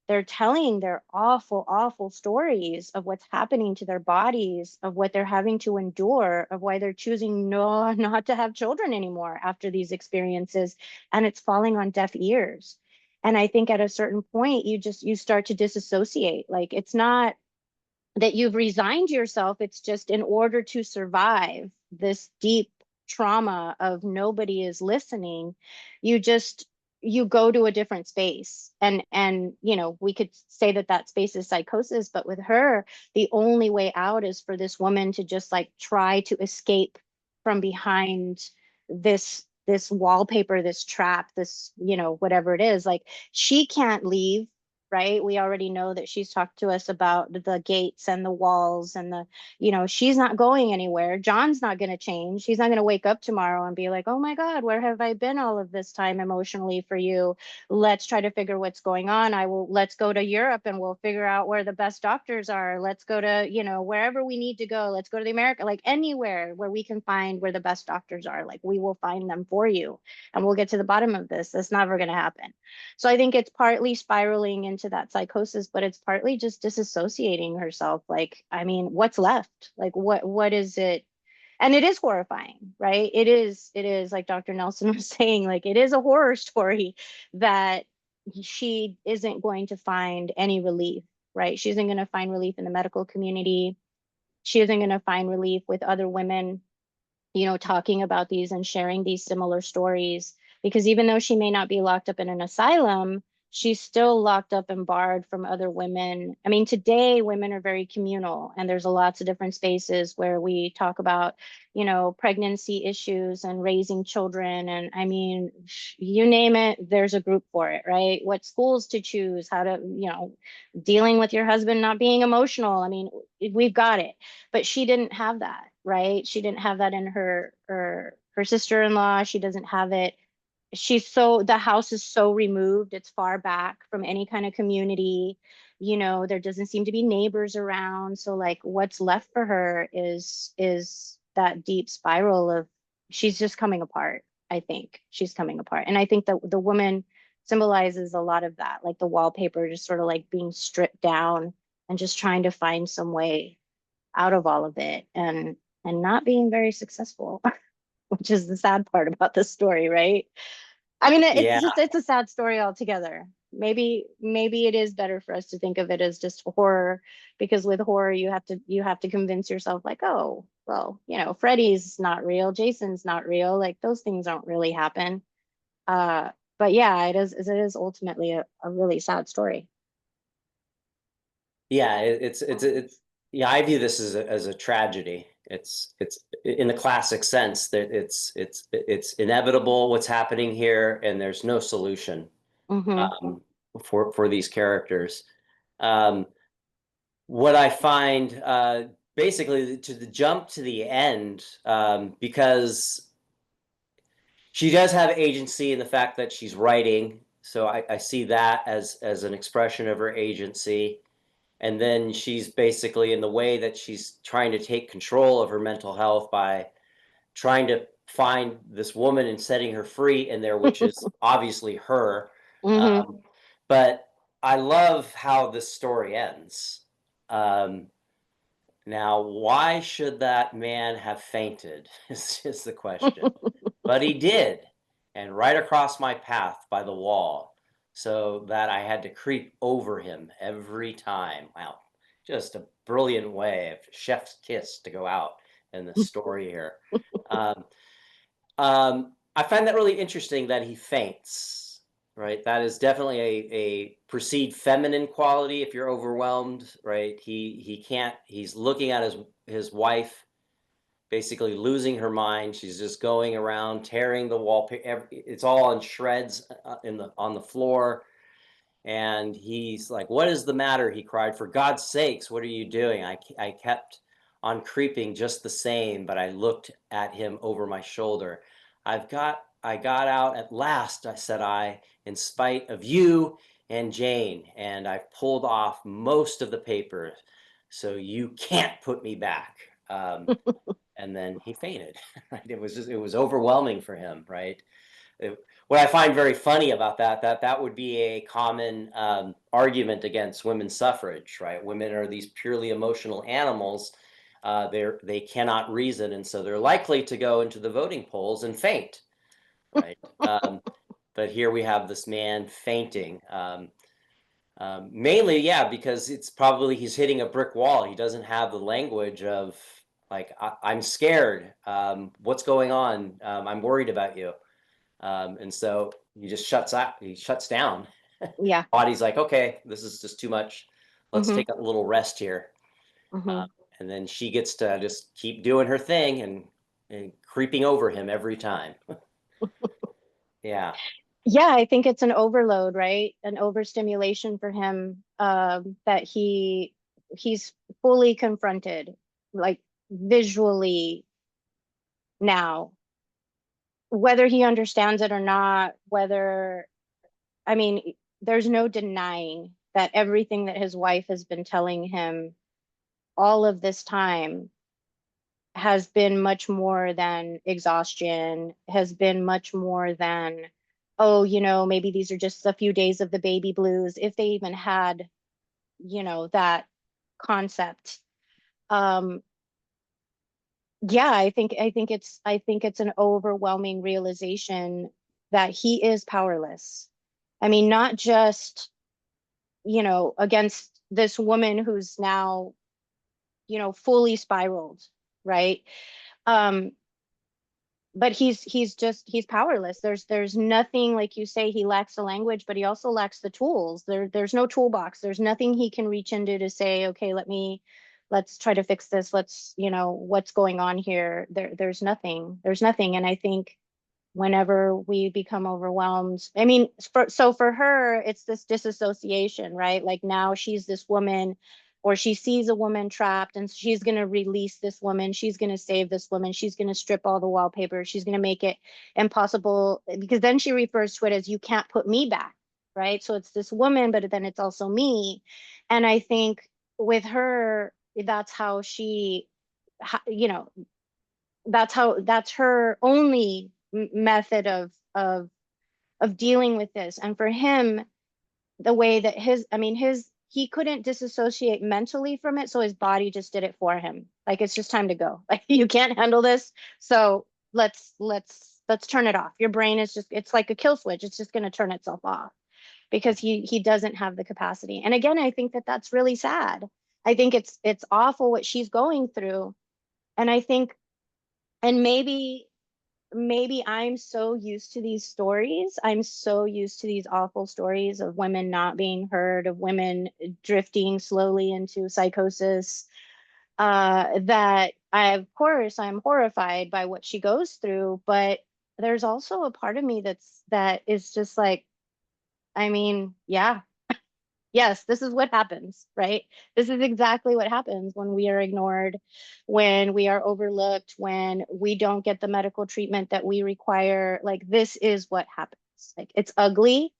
they're telling their awful, awful stories of what's happening to their bodies, of what they're having to endure, of why they're choosing not to have children anymore after these experiences. And it's falling on deaf ears. And I think at a certain point, you start to disassociate. Like it's not that you've resigned yourself, it's just in order to survive this deep trauma of nobody is listening, you just you go to a different space. And we could say that that space is psychosis, but with her, the only way out is for this woman to just like try to escape from behind this wallpaper, this trap, this, whatever it is. Like she can't leave right? We already know that she's talked to us about the gates and the walls and she's not going anywhere. John's not going to change. He's not going to wake up tomorrow and be like, oh my God, where have I been all of this time emotionally for you? Let's try to figure what's going on. Let's go to Europe and we'll figure out where the best doctors are. Let's go to, wherever we need to go. Let's go to the America, like anywhere where we can find where the best doctors are. Like we will find them for you and we'll get to the bottom of this. That's never going to happen. So I think it's partly spiraling into that psychosis, but it's partly just disassociating herself. Like, I mean, what's left? Like, what is it? And it is horrifying, right? It is like Dr. Nelson was saying, like, it is a horror story that she isn't going to find any relief, right? She isn't going to find relief in the medical community. She isn't going to find relief with other women talking about these and sharing these similar stories. Because even though she may not be locked up in an asylum, she's still locked up and barred from other women. I mean, today women are very communal, and there's lots of different spaces where we talk about, pregnancy issues and raising children. And I mean, you name it, there's a group for it, right? What schools to choose, how to, dealing with your husband not being emotional. I mean, we've got it. But she didn't have that, right? She didn't have that in her sister-in-law. She doesn't have it. The house is so removed. It's far back from any kind of community. There doesn't seem to be neighbors around. So like what's left for her is that deep spiral of she's just coming apart. I think she's coming apart. And I think that the woman symbolizes a lot of that, like the wallpaper just sort of like being stripped down and just trying to find some way out of all of it and not being very successful, which is the sad part about this story, right? I mean, Yeah. it's a sad story altogether. Maybe it is better for us to think of it as just horror, because with horror you have to convince yourself like, oh, well, Freddy's not real, Jason's not real, like those things don't really happen. Uh, but yeah, it is ultimately a really sad story. Yeah, it's yeah, I view this as a tragedy. It's in the classic sense that it's inevitable what's happening here, and there's no solution Mm-hmm. um, for these characters. Um, what I find basically to the jump to the end, because she does have agency in the fact that she's writing, so I see that as an expression of her agency. And then she's basically in the way that she's trying to take control of her mental health by trying to find this woman and setting her free in there, which is obviously her. Mm-hmm. Um, but I love how this story ends. Um, Now, why should that man have fainted? Is the question. But he did, and right across my path by the wall, so that I had to creep over him every time. Wow, just a brilliant way of chef's kiss to go out in the story here. Um, I find that really interesting that he faints, right? That is definitely a perceived feminine quality if you're overwhelmed, right? He can't, he's looking at his wife basically losing her mind. She's just going around tearing the wallpaper. It's all in shreds on the floor. And he's like, "What is the matter?" He cried. "For God's sakes, what are you doing?" I kept on creeping just the same, but I looked at him over my shoulder. I got out at last, said I, in spite of you and Jane, and I've pulled off most of the papers, so you can't put me back. And then he fainted. Right? It was overwhelming for him, right? What I find very funny about that would be a common argument against women's suffrage, right? Women are these purely emotional animals. They cannot reason, and so they're likely to go into the voting polls and faint, right? But here we have this man fainting. Mainly, yeah, because it's probably he's hitting a brick wall. He doesn't have the language of like, I'm scared. What's going on? I'm worried about you. And so he just shuts out. He shuts down. Yeah. Body's like, okay, this is just too much. Let's Mm-hmm. take a little rest here. Mm-hmm. Um, and then she gets to just keep doing her thing and creeping over him every time. Yeah. Yeah, I think it's an overload, right? An overstimulation for him, that he's fully confronted, like visually now, whether he understands it or not, whether, I mean, there's no denying that everything that his wife has been telling him all of this time has been much more than exhaustion, has been much more than, oh, maybe these are just a few days of the baby blues, if they even had, that concept. Um, yeah, I think it's an overwhelming realization that he is powerless. I mean, not just, against this woman who's now, fully spiraled, right? Um, but he's powerless. There's nothing, like you say, he lacks the language, but he also lacks the tools. There's no toolbox. There's nothing he can reach into to say, okay, let's try to fix this. Let's, what's going on here. There's nothing. And I think whenever we become overwhelmed, I mean, for her, it's this disassociation, right? Like now she's this woman, or she sees a woman trapped, and she's going to release this woman, she's going to save this woman, she's going to strip all the wallpaper, she's going to make it impossible, because then she refers to it as, you can't put me back, right? So it's this woman, but then it's also me. And I think with her, that's how she, you know that's her only method of dealing with this. And for him, the way that he couldn't disassociate mentally from it, so his body just did it for him. Like, it's just time to go. Like, you can't handle this, so let's turn it off. Your brain is just, it's like a kill switch, it's just going to turn itself off, because he doesn't have the capacity. And again, I think that that's really sad. I think it's awful what she's going through. And I think, and maybe I'm so used to these stories. I'm so used to these awful stories of women not being heard, of women drifting slowly into psychosis, that of course, I'm horrified by what she goes through. But there's also a part of me that is just like, I mean, yeah, yes, this is what happens, right? This is exactly what happens when we are ignored, when we are overlooked, when we don't get the medical treatment that we require. Like, this is what happens. Like, it's ugly.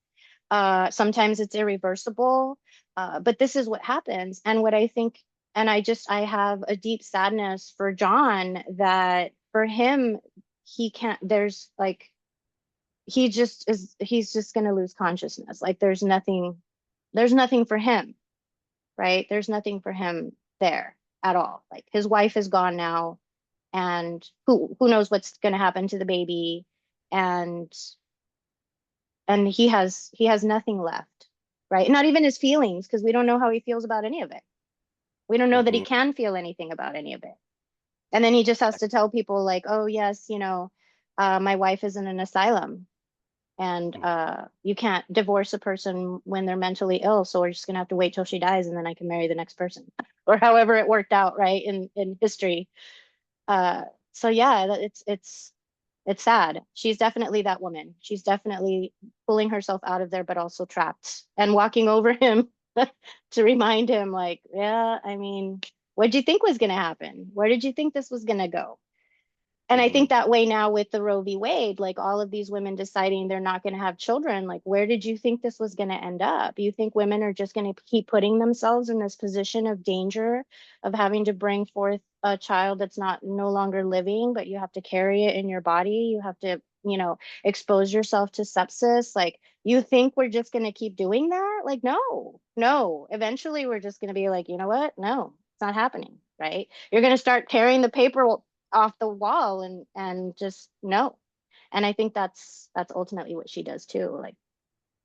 Sometimes it's irreversible. But this is what happens. And what I think, and I have a deep sadness for John, that for him, he can't, he's just going to lose consciousness. Like, there's nothing for him, right? There's nothing for him there at all. Like, his wife is gone now, and who knows what's going to happen to the baby, and he has nothing left, right? Not even his feelings, because we don't know how he feels about any of it. We don't know that he Mhm. can feel anything about any of it. And then he just has to tell people, like, oh yes, my wife is in an asylum, and you can't divorce a person when they're mentally ill, so we're just gonna have to wait till she dies, and then I can marry the next person, or however it worked out, right, in history. uh so yeah, it's sad. She's definitely that woman. She's definitely pulling herself out of there, but also trapped, and walking over him to remind him, like, yeah, I mean, what did you think was going to happen? Where did you think this was going to go? And I think Mhm. that way now with the Roe v. Wade, like all of these women deciding they're not going to have children, like, where did you think this was going to end up? You think women are just going to keep putting themselves in this position of danger, of having to bring forth a child that's not no longer living, but you have to carry it in your body. You have to, expose yourself to sepsis. Like, you think we're just going to keep doing that? Like, no, no. Eventually, we're just going to be like, you know what? No, it's not happening, right? You're going to start tearing the paper off the wall, and just no. And I think that's ultimately what she does too. Like,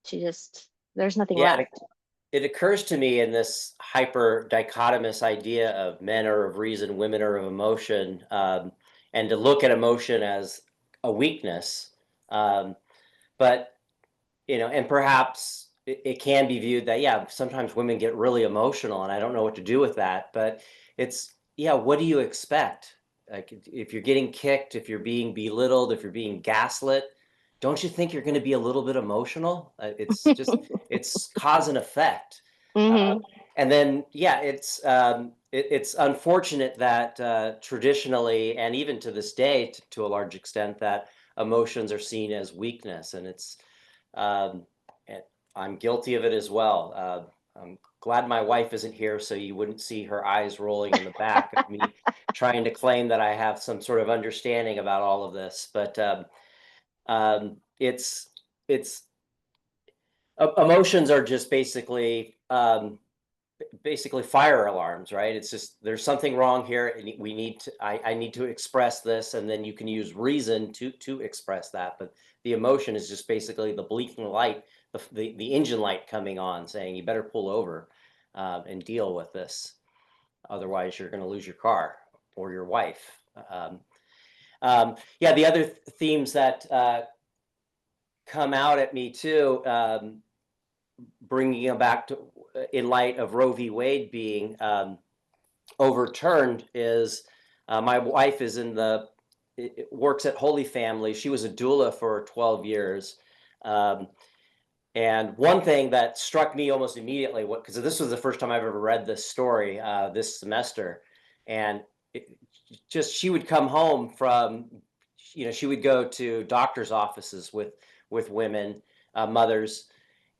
she just, there's nothing Yeah, it, left. it occurs to me in this hyper dichotomous idea of men are of reason, women are of emotion, and to look at emotion as a weakness. Um, but and perhaps it can be viewed that, yeah, sometimes women get really emotional, and I don't know what to do with that. But it's, yeah, what do you expect? Like, if you're getting kicked, if you're being belittled, if you're being gaslit, don't you think you're going to be a little bit emotional? It's just, it's cause and effect. Uh, Hmm. and then, yeah, it's unfortunate that traditionally, and even to this day, to a large extent, that emotions are seen as weakness, and um, and I'm guilty of it as well. I'm glad my wife isn't here, so you wouldn't see her eyes rolling in the back of me trying to claim that I have some sort of understanding about all of this. But it's emotions are just basically fire alarms, right? It's just, there's something wrong here, and we need to, I need to express this, and then you can use reason to express that. But the emotion is just basically the blinking light, the engine light coming on, saying you better pull over and deal with this, otherwise you're going to lose your car or your wife. Um, yeah, the other themes that come out at me too, bringing it back to, in light of Roe v. Wade being overturned, is my wife is in the, works at Holy Family. She was a doula for 12 years. Um, and one thing that struck me almost immediately, because this was the first time I've ever read this story this semester, and it, just, she would come home from, she would go to doctor's offices with women, mothers,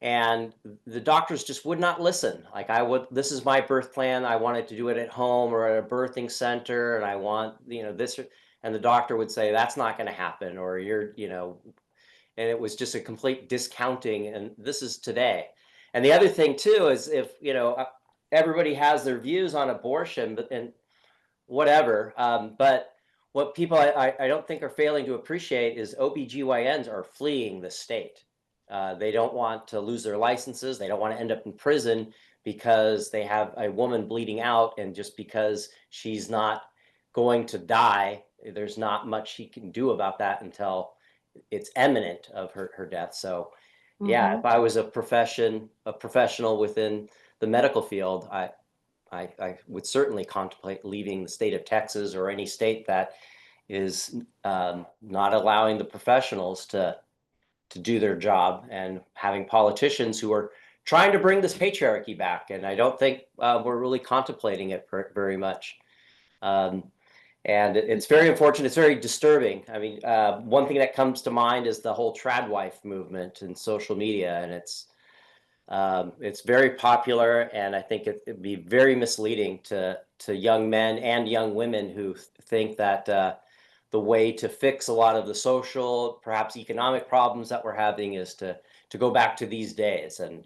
and the doctors just would not listen. Like, this is my birth plan. I wanted to do it at home or at a birthing center, and I want, this, and the doctor would say, that's not going to happen, or and it was just a complete discounting. And this is today. And the other thing too is, if, everybody has their views on abortion, but, and whatever, but what people, I don't think, are failing to appreciate is OBGYNs are fleeing the state. They don't want to lose their licenses. They don't want to end up in prison because they have a woman bleeding out, and just because she's not going to die, there's not much he can do about that until it's imminent of her death. So yeah, Hmm. if I was a professional within the medical field, I would certainly contemplate leaving the state of Texas, or any state that is not allowing the professionals to do their job, and having politicians who are trying to bring this patriarchy back. And I don't think we're really contemplating it very much. Um, and it's very unfortunate. It's very disturbing. I mean, one thing that comes to mind is the whole trad wife movement in social media, and it's very popular, and I think it'd be very misleading to young men and young women who think that the way to fix a lot of the social, perhaps economic problems that we're having is to go back to these days, and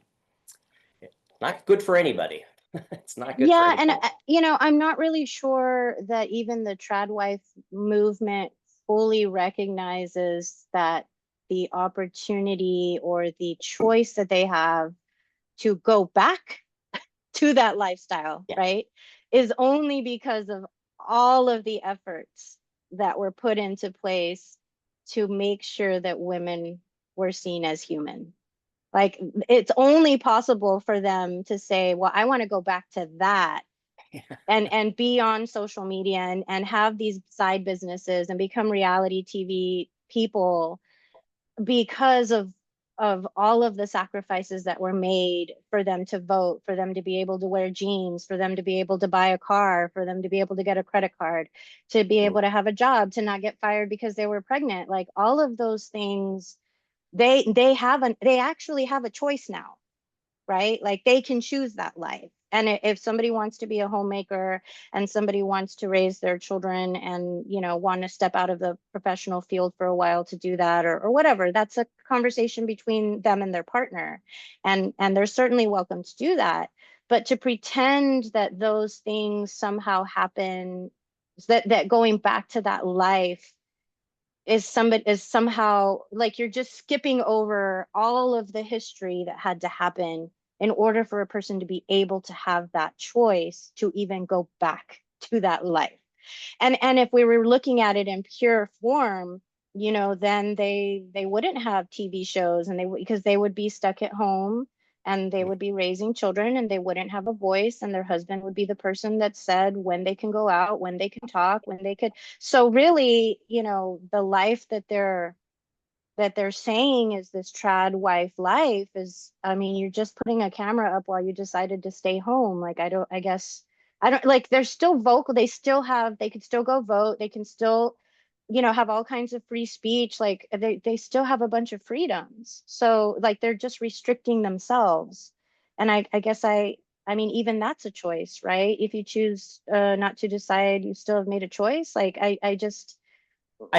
it's not good for anybody. It's not good for Yeah, and anybody. I'm not really sure that even the trad wife movement fully recognizes that the opportunity or the choice that they have to go back to that lifestyle, Yeah. right, is only because of all of the efforts that were put into place to make sure that women were seen as human. Like, it's only possible for them to say, well, I want to go back to that, and be on social media, and have these side businesses and become reality TV people, because of all of the sacrifices that were made for them to vote, for them to be able to wear jeans, for them to be able to buy a car, for them to be able to get a credit card, to be Mm. able to have a job, to not get fired because they were pregnant. Like, all of those things, they actually have a choice now, right? Like, they can choose that life. And if somebody wants to be a homemaker, and somebody wants to raise their children, and want to step out of the professional field for a while to do that, or whatever, that's a conversation between them and their partner. And they're certainly welcome to do that. But to pretend that those things somehow happen, that going back to that life is somehow, like, you're just skipping over all of the history that had to happen in order for a person to be able to have that choice to even go back to that life. And if we were looking at it in pure form, then they wouldn't have TV shows, and because they would be stuck at home, and they would be raising children, and they wouldn't have a voice, and their husband would be the person that said when they can go out, when they can talk, when they could. So really, the life that they're that they're saying is this trad wife life is, I mean, you're just putting a camera up while you decided to stay home. Like, I guess, I don't like, they're still vocal. They still have, they could still go vote. They can still, have all kinds of free speech. Like they still have a bunch of freedoms. So like, they're just restricting themselves. And I guess I mean, even that's a choice, right? If you choose not to decide, you still have made a choice. Like, I I just,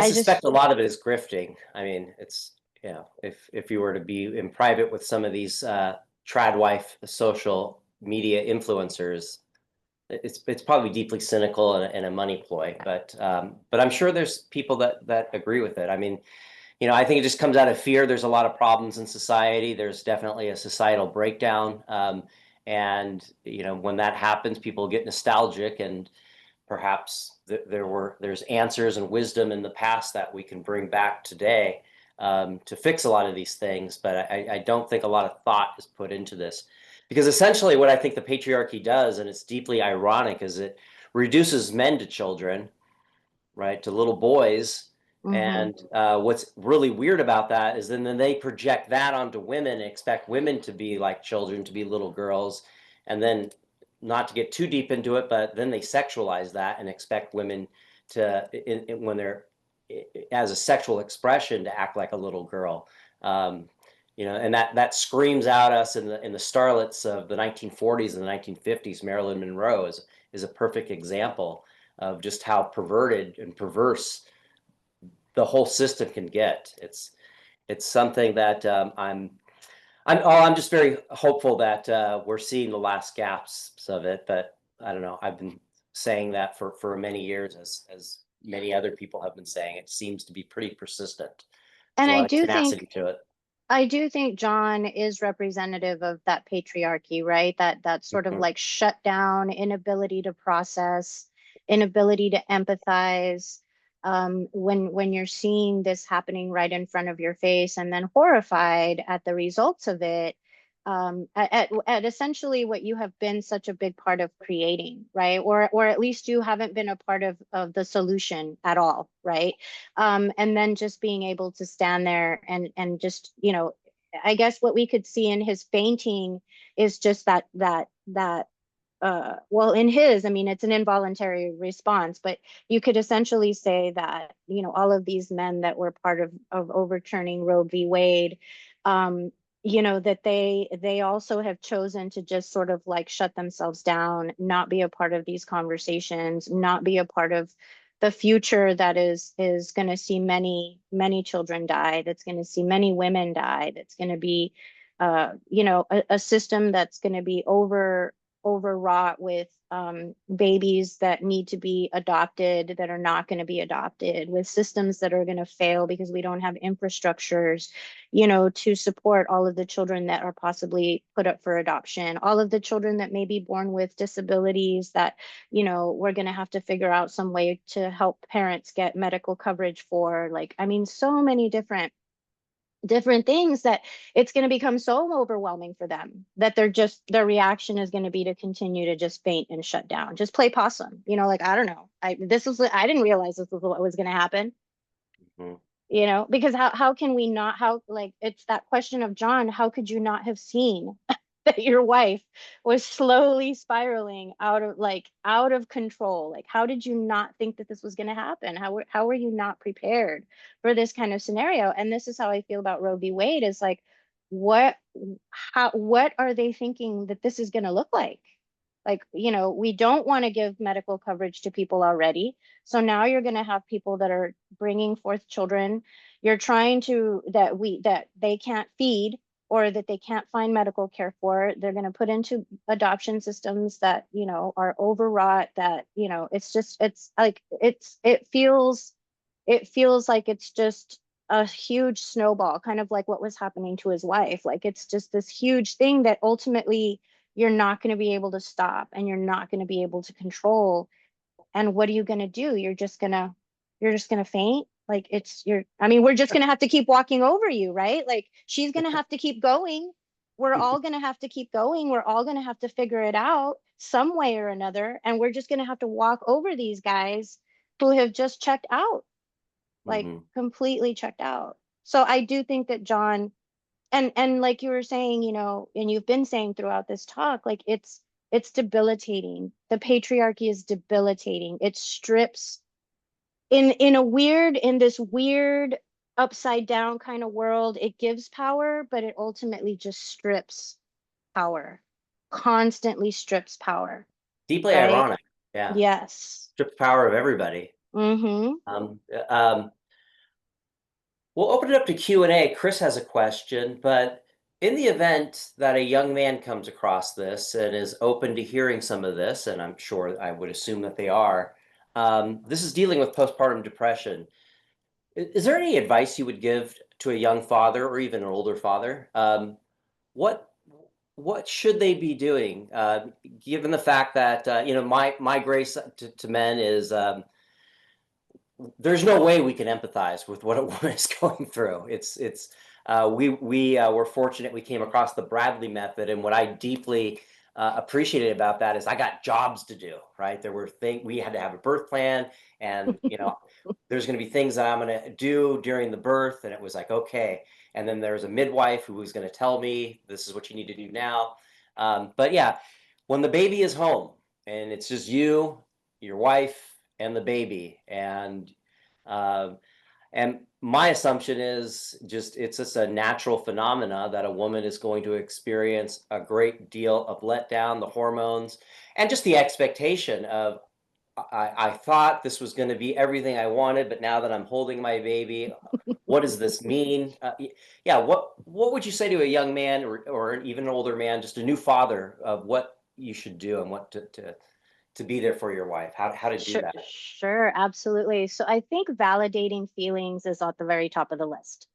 suspect a lot of it is grifting. I mean, it's, if you were to be in private with some of these trad wife social media influencers, it's probably deeply cynical and a money ploy. But I'm sure there's people that agree with it. I mean, I think it just comes out of fear. There's a lot of problems in society. There's definitely a societal breakdown. And when that happens, people get nostalgic, and perhaps there's answers and wisdom in the past that we can bring back today, to fix a lot of these things. But I don't think a lot of thought is put into this, because essentially what I think the patriarchy does, and it's deeply ironic, is it reduces men to children, right, to little boys. mhm. And what's really weird about that is then they project that onto women and expect women to be like children, to be little girls. And then, not to get too deep into it, but then they sexualize that and expect women to, when they're as a sexual expression, to act like a little girl. And that screams out us in the starlets of the 1940s and the 1950s. Marilyn Monroe is a perfect example of just how perverted and perverse the whole system can get. It's something that, I'm just very hopeful that we're seeing the last gasps of it. But I don't know. I've been saying that for many years, as many other people have been saying. It seems to be pretty persistent. There's And a lot of tenacity to it. I do think John is representative of that patriarchy, right? That sort of Mhm. like shut down, inability to process, inability to empathize. When you're seeing this happening right in front of your face, and then horrified at the results of it, at essentially what you have been such a big part of creating, right? Or at least you haven't been a part of the solution at all, right? And then just being able to stand there and just, I guess what we could see in his fainting is just that well, in his, I mean, it's an involuntary response, but you could essentially say that, all of these men that were part of overturning Roe v. Wade, that they also have chosen to just sort of like shut themselves down, not be a part of these conversations, not be a part of the future that is going to see many children die, that's going to see many women die, that's going to be a system that's going to be overwrought with babies that need to be adopted that are not going to be adopted, with systems that are going to fail because we don't have infrastructures, to support all of the children that are possibly put up for adoption, all of the children that may be born with disabilities that, we're going to have to figure out some way to help parents get medical coverage for. Like, I mean, so many different things that it's going to become so overwhelming for them that their reaction is going to be to continue to just faint and shut down, just play possum, like, I don't know, I didn't realize this was what was going to happen, Mhm. because how can we not, how, like, it's that question of John, how could you not have seen that your wife was slowly spiraling out of control? Like, how did you not think that this was going to happen? How were you not prepared for this kind of scenario? And this is how I feel about Roe v. Wade, is like, what what are they thinking that this is going to look like? Like, we don't want to give medical coverage to people already. So now you're going to have people that are bringing forth children. You're trying to, that they can't feed, or that they can't find medical care for. They're going to put into adoption systems that, are overwrought, that, it's like, it feels like it's just a huge snowball, kind of like what was happening to his wife. Like, it's just this huge thing that ultimately you're not going to be able to stop, and you're not going to be able to control. And what are you going to do? You're just going to faint. Like, I mean, we're just going to have to keep walking over you, right? Like, she's going to have to keep going. We're all going to have to keep going. We're all going to have to figure it out some way or another. And we're just going to have to walk over these guys who have just checked out, like Mhm. completely checked out. So I do think that John, and like you were saying, and you've been saying throughout this talk, like it's debilitating. The patriarchy is debilitating. It strips in this weird upside down kind of world, it gives power, but it ultimately just strips power, constantly strips power, Deeply right? ironic. Yeah. Yes. Strips power of everybody. Mm-hmm. Um, we'll open it up to Q&A. Chris has a question, but in the event that a young man comes across this and is open to hearing some of this, and I'm sure I would assume that they are, this is dealing with postpartum depression. Is there any advice you would give to a young father or even an older father? What what should they be doing, given the fact that my grace to men is there's no way we can empathize with what a woman is going through. It's we were fortunate we came across the Bradley method, and what I deeply appreciated about that is I got jobs to do. Right, there were things we had to have a birth plan, and there's going to be things that I'm going to do during the birth, and it was like okay. And then there's a midwife who was going to tell me this is what you need to do now. But yeah, when the baby is home and it's just you, your wife, and the baby, uh, and my assumption is just it's just a natural phenomena that a woman is going to experience a great deal of letdown, the hormones, and just the expectation of I thought this was going to be everything I wanted, but now that I'm holding my baby, what does this mean? Yeah, what would you say to a young man or even an older man, just a new father, of what you should do and what to be there for your wife, how to do Sure, that? sure, absolutely. So I think validating feelings is at the very top of the list.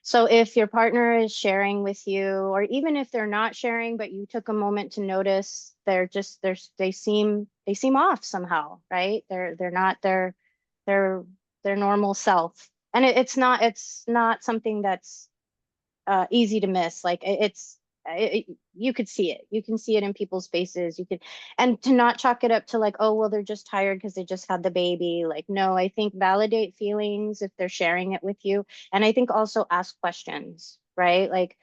So if your partner is sharing with you, or even if they're not sharing, but you took a moment to notice they seem off somehow, right? They're not their their normal self. And it's not something that's easy to miss. Like you could see it. You can see it in people's faces. You could, and to not chalk it up to like, oh, well, they're just tired because they just had the baby. Like, no, I think validate feelings if they're sharing it with you. And I think also ask questions, right? Like,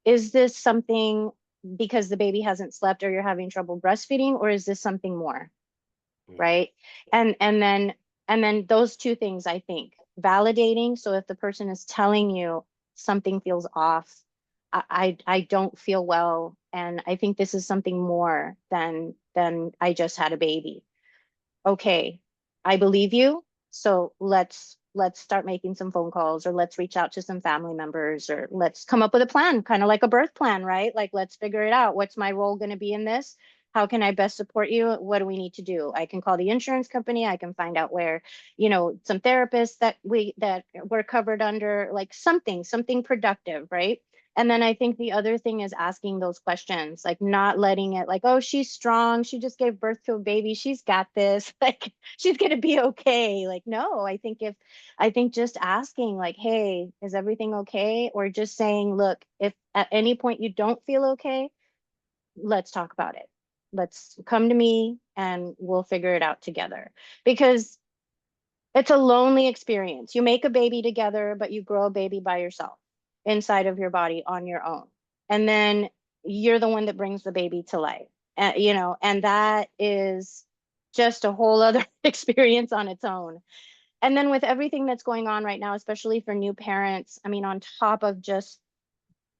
is this something because the baby hasn't slept or you're having trouble breastfeeding, or is this something more? Mm, Right? And then those two things, I think, validating. So if the person is telling you something feels off, I don't feel well, and I think this is something more than I just had a baby. Okay, I believe you. So let's start making some phone calls, or let's reach out to some family members, or let's come up with a plan, kind of like a birth plan, right? Like, let's figure it out. What's my role going to be in this? How can I best support you? What do we need to do? I can call the insurance company. I can find out where, some therapists that we're covered under, like something productive, right? And then I think the other thing is asking those questions, like not letting it like, oh, she's strong. She just gave birth to a baby. She's got this. Like, she's going to be okay. Like, no, I think just asking, like, hey, is everything okay? Or just saying, look, if at any point you don't feel okay, let's talk about it. Let's come to me and we'll figure it out together. Because it's a lonely experience. You make a baby together, but you grow a baby by yourself inside of your body on your own. And then you're the one that brings the baby to life. And that is just a whole other experience on its own. And then with everything that's going on right now, especially for new parents, I mean, on top of just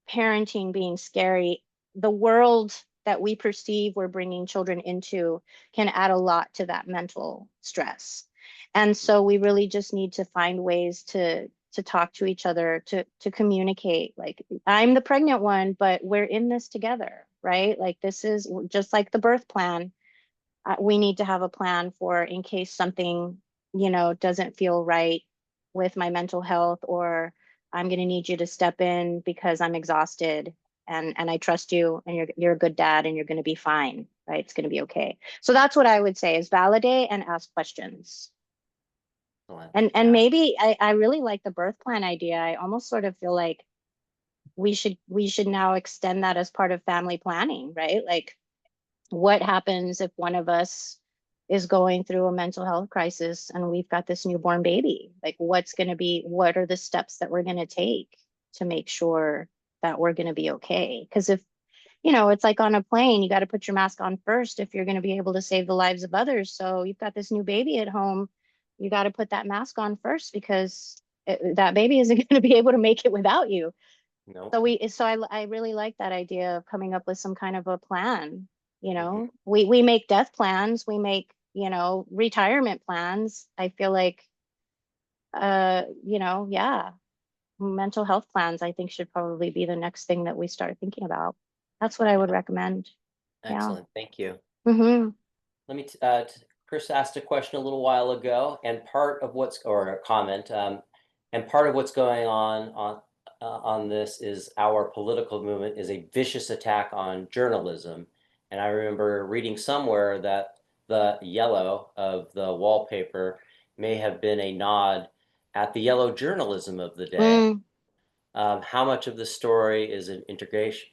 parenting being scary, the world that we perceive we're bringing children into can add a lot to that mental stress. And so we really just need to find ways to talk to each other, to communicate. Like, I'm the pregnant one, but we're in this together, right? Like, this is just like the birth plan. We need to have a plan for in case something, doesn't feel right with my mental health, or I'm going to need you to step in because I'm exhausted, and I trust you, and you're a good dad, and you're going to be fine, right? It's going to be okay. So that's what I would say is validate and ask questions. excellent. And Yeah. maybe I really like the birth plan idea. I almost sort of feel like we should now extend that as part of family planning, right? Like, what happens if one of us is going through a mental health crisis and we've got this newborn baby. Like, what are the steps that we're going to take to make sure that we're going to be okay? Because if, it's like on a plane, you got to put your mask on first if you're going to be able to save the lives of others. So you've got this new baby at home, you got to put that mask on first because that baby isn't going to be able to make it without you. No. So I really like that idea of coming up with some kind of a plan. Mhm. We make death plans, we make, retirement plans. I feel like, yeah, mental health plans, I think, should probably be the next thing that we start thinking about. That's what I would Yeah. recommend. Yeah. Excellent. Thank you. Mm-hmm. Let me, Chris asked a question a little while ago, and part of or a comment, and part of what's going on this is our political movement is a vicious attack on journalism. And I remember reading somewhere that the yellow of the wallpaper may have been a nod at the yellow journalism of the day. Mm, How much of the story is an integration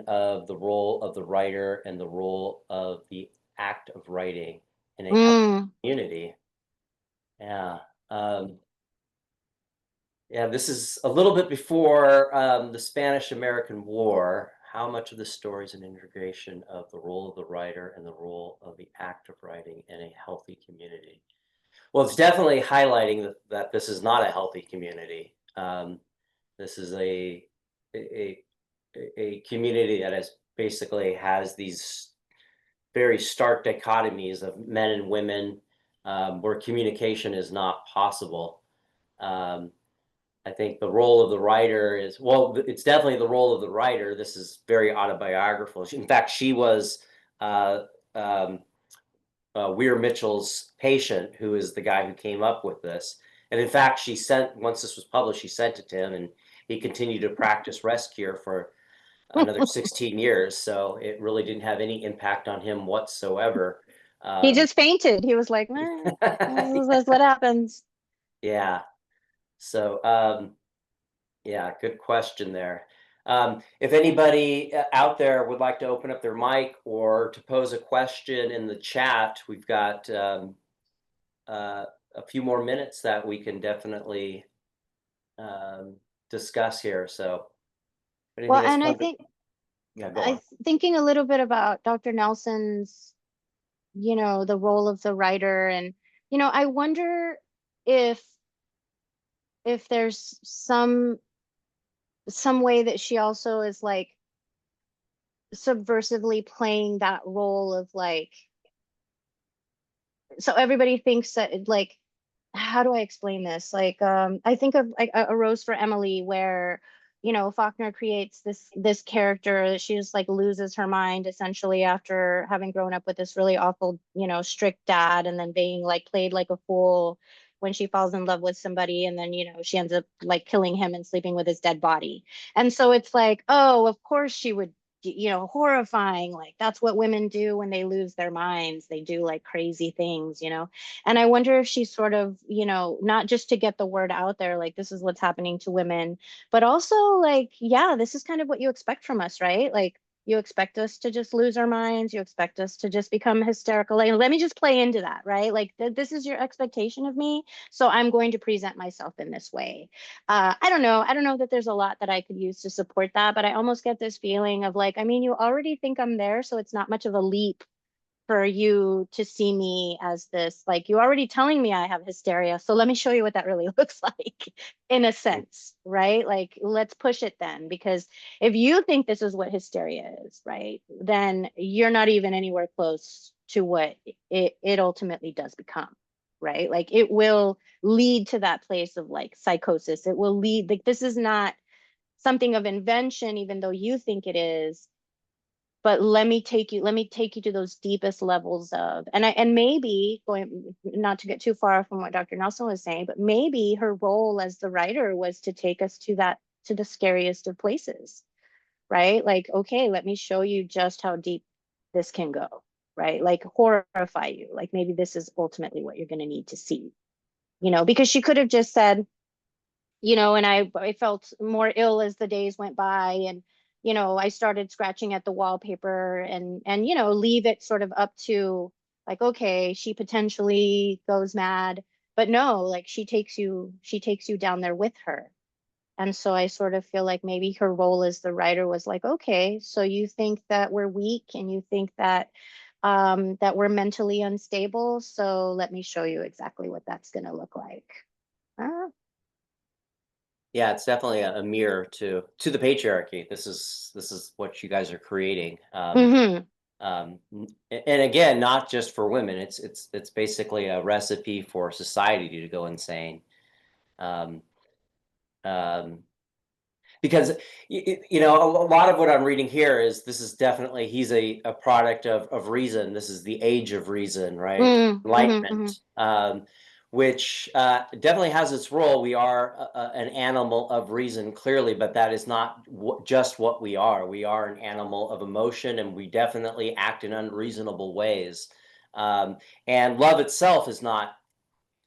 of the role of the writer and the role of the act of writing in a healthy mm. community? Yeah. Um, yeah, this is a little bit before the Spanish-American War. How much of the story is an integration of the role of the writer and the role of the act of writing in a healthy community? Well, it's definitely highlighting that this is not a healthy community. This is a a community that has basically has these very stark dichotomies of men and women, where communication is not possible. Um, I think the role of the writer is, well, it's definitely the role of the writer. This is very autobiographical. In fact, she was uh, um, Weir Mitchell's patient, who is the guy who came up with this. And in fact, once this was published, she sent it to him, and he continued to practice rest cure for another 16 years. So it really didn't have any impact on him whatsoever. He Um, just fainted. He was like, this is what happens. yeah. So, yeah, good question there. If anybody out there would like to open up their mic or to pose a question in the chat, we've got uh, a few more minutes that we can definitely um, discuss here. So, if Well, anything has and I come to, think yeah, go I on. thinking a little bit about Dr. Nelson's, the role of the writer, and I wonder if there's some way that she also is like subversively playing that role of like, so everybody thinks that, like, how do I explain this? Like, I think of like a Rose for Emily, where Faulkner creates this character that she just like loses her mind essentially after having grown up with this really awful, strict dad, and then being like played like a fool when she falls in love with somebody, and then she ends up like killing him and sleeping with his dead body. And so it's like, oh, of course she would, horrifying. Like, that's what women do when they lose their minds. They do like crazy things. And I wonder if she's sort of, not just to get the word out there, like this is what's happening to women, but also like, yeah, this is kind of what you expect from us, right? Like, you expect us to just lose our minds. You expect us to just become hysterical. Like, let me just play into that, right? Like, this is your expectation of me. So I'm going to present myself in this way. I don't know. I don't know that there's a lot that I could use to support that, but I almost get this feeling of like, I mean, you already think I'm there, so it's not much of a leap for you to see me as this, like, you're already telling me I have hysteria, so let me show you what that really looks like, in a sense, right? Like, let's push it then, because if you think this is what hysteria is, right, then you're not even anywhere close to what it ultimately does become, right? Like, it will lead to that place of like psychosis. It will lead, like, this is not something of invention, even though you think it is, but let me take you to those deepest levels of, and maybe, going not to get too far from what Dr. Nelson was saying, but maybe her role as the writer was to take us to the scariest of places, right? Like, okay, let me show you just how deep this can go, right? Like, horrify you. Like, maybe this is ultimately what you're going to need to see, because she could have just said, and I felt more ill as the days went by, and I started scratching at the wallpaper and leave it sort of up to like, okay, she potentially goes mad, but no, like she takes you down there with her. And so I sort of feel like maybe her role as the writer was like, okay, so you think that we're weak and you think that we're mentally unstable, so let me show you exactly what that's going to look like. Uh, Yeah, it's definitely a mirror to the patriarchy. This is what you guys are creating. mhm. And again, not just for women. It's basically a recipe for society to go insane. Um, um, because a lot of what I'm reading here is this is definitely he's a product of reason. This is the age of reason, right? Mm, mhm, Enlightenment, mhm. which definitely has its role. We are an animal of reason, clearly, but that is not just what we are. We are an animal of emotion, and we definitely act in unreasonable ways. Um, and love itself is not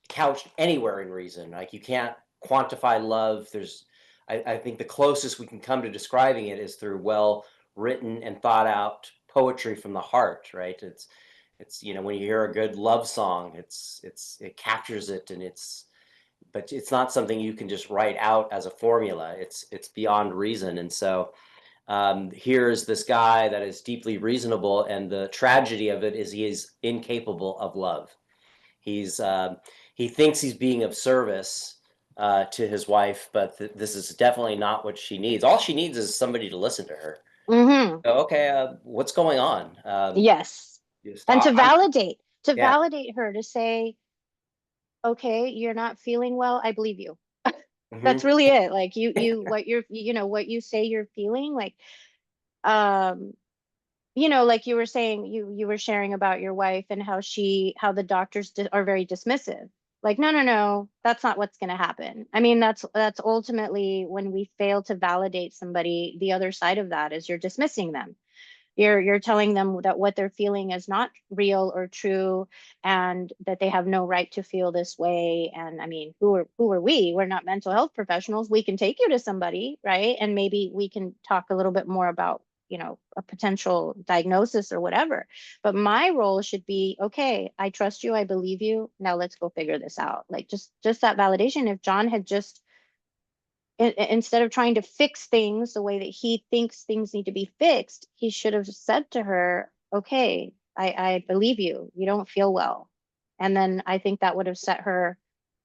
couched anywhere in reason. Like you can't quantify love. I think the closest we can come to describing it is through well written and thought out poetry from the heart, right? It's when you hear a good love song, it captures it, and but it's not something you can just write out as a formula. It's beyond reason, and so here's this guy that is deeply reasonable, and the tragedy of it is he is incapable of love. He's he thinks he's being of service to his wife, but this is definitely not what she needs. All she needs is somebody to listen to her. Mhm. Go, okay, what's going on? Yes. Just And to I'm validate, to yeah. validate her, to say, okay, you're not feeling well, I believe you. That's Hmm. really it. Like what you say you're feeling, like um like you were saying, you were sharing about your wife and how the doctors are very dismissive. Like, no, no, no, that's not what's going to happen. I mean, that's ultimately when we fail to validate somebody, the other side of that is you're dismissing them. You're telling them that what they're feeling is not real or true, and that they have no right to feel this way. And I mean, who are we? We're not mental health professionals. We can take you to somebody, right? And maybe we can talk a little bit more about, a potential diagnosis or whatever. But my role should be, okay, I trust you, I believe you. Now let's go figure this out. Like just that validation. If John had just instead of trying to fix things the way that he thinks things need to be fixed, he should have said to her, okay, I believe you. You don't feel well. And then I think that would have set her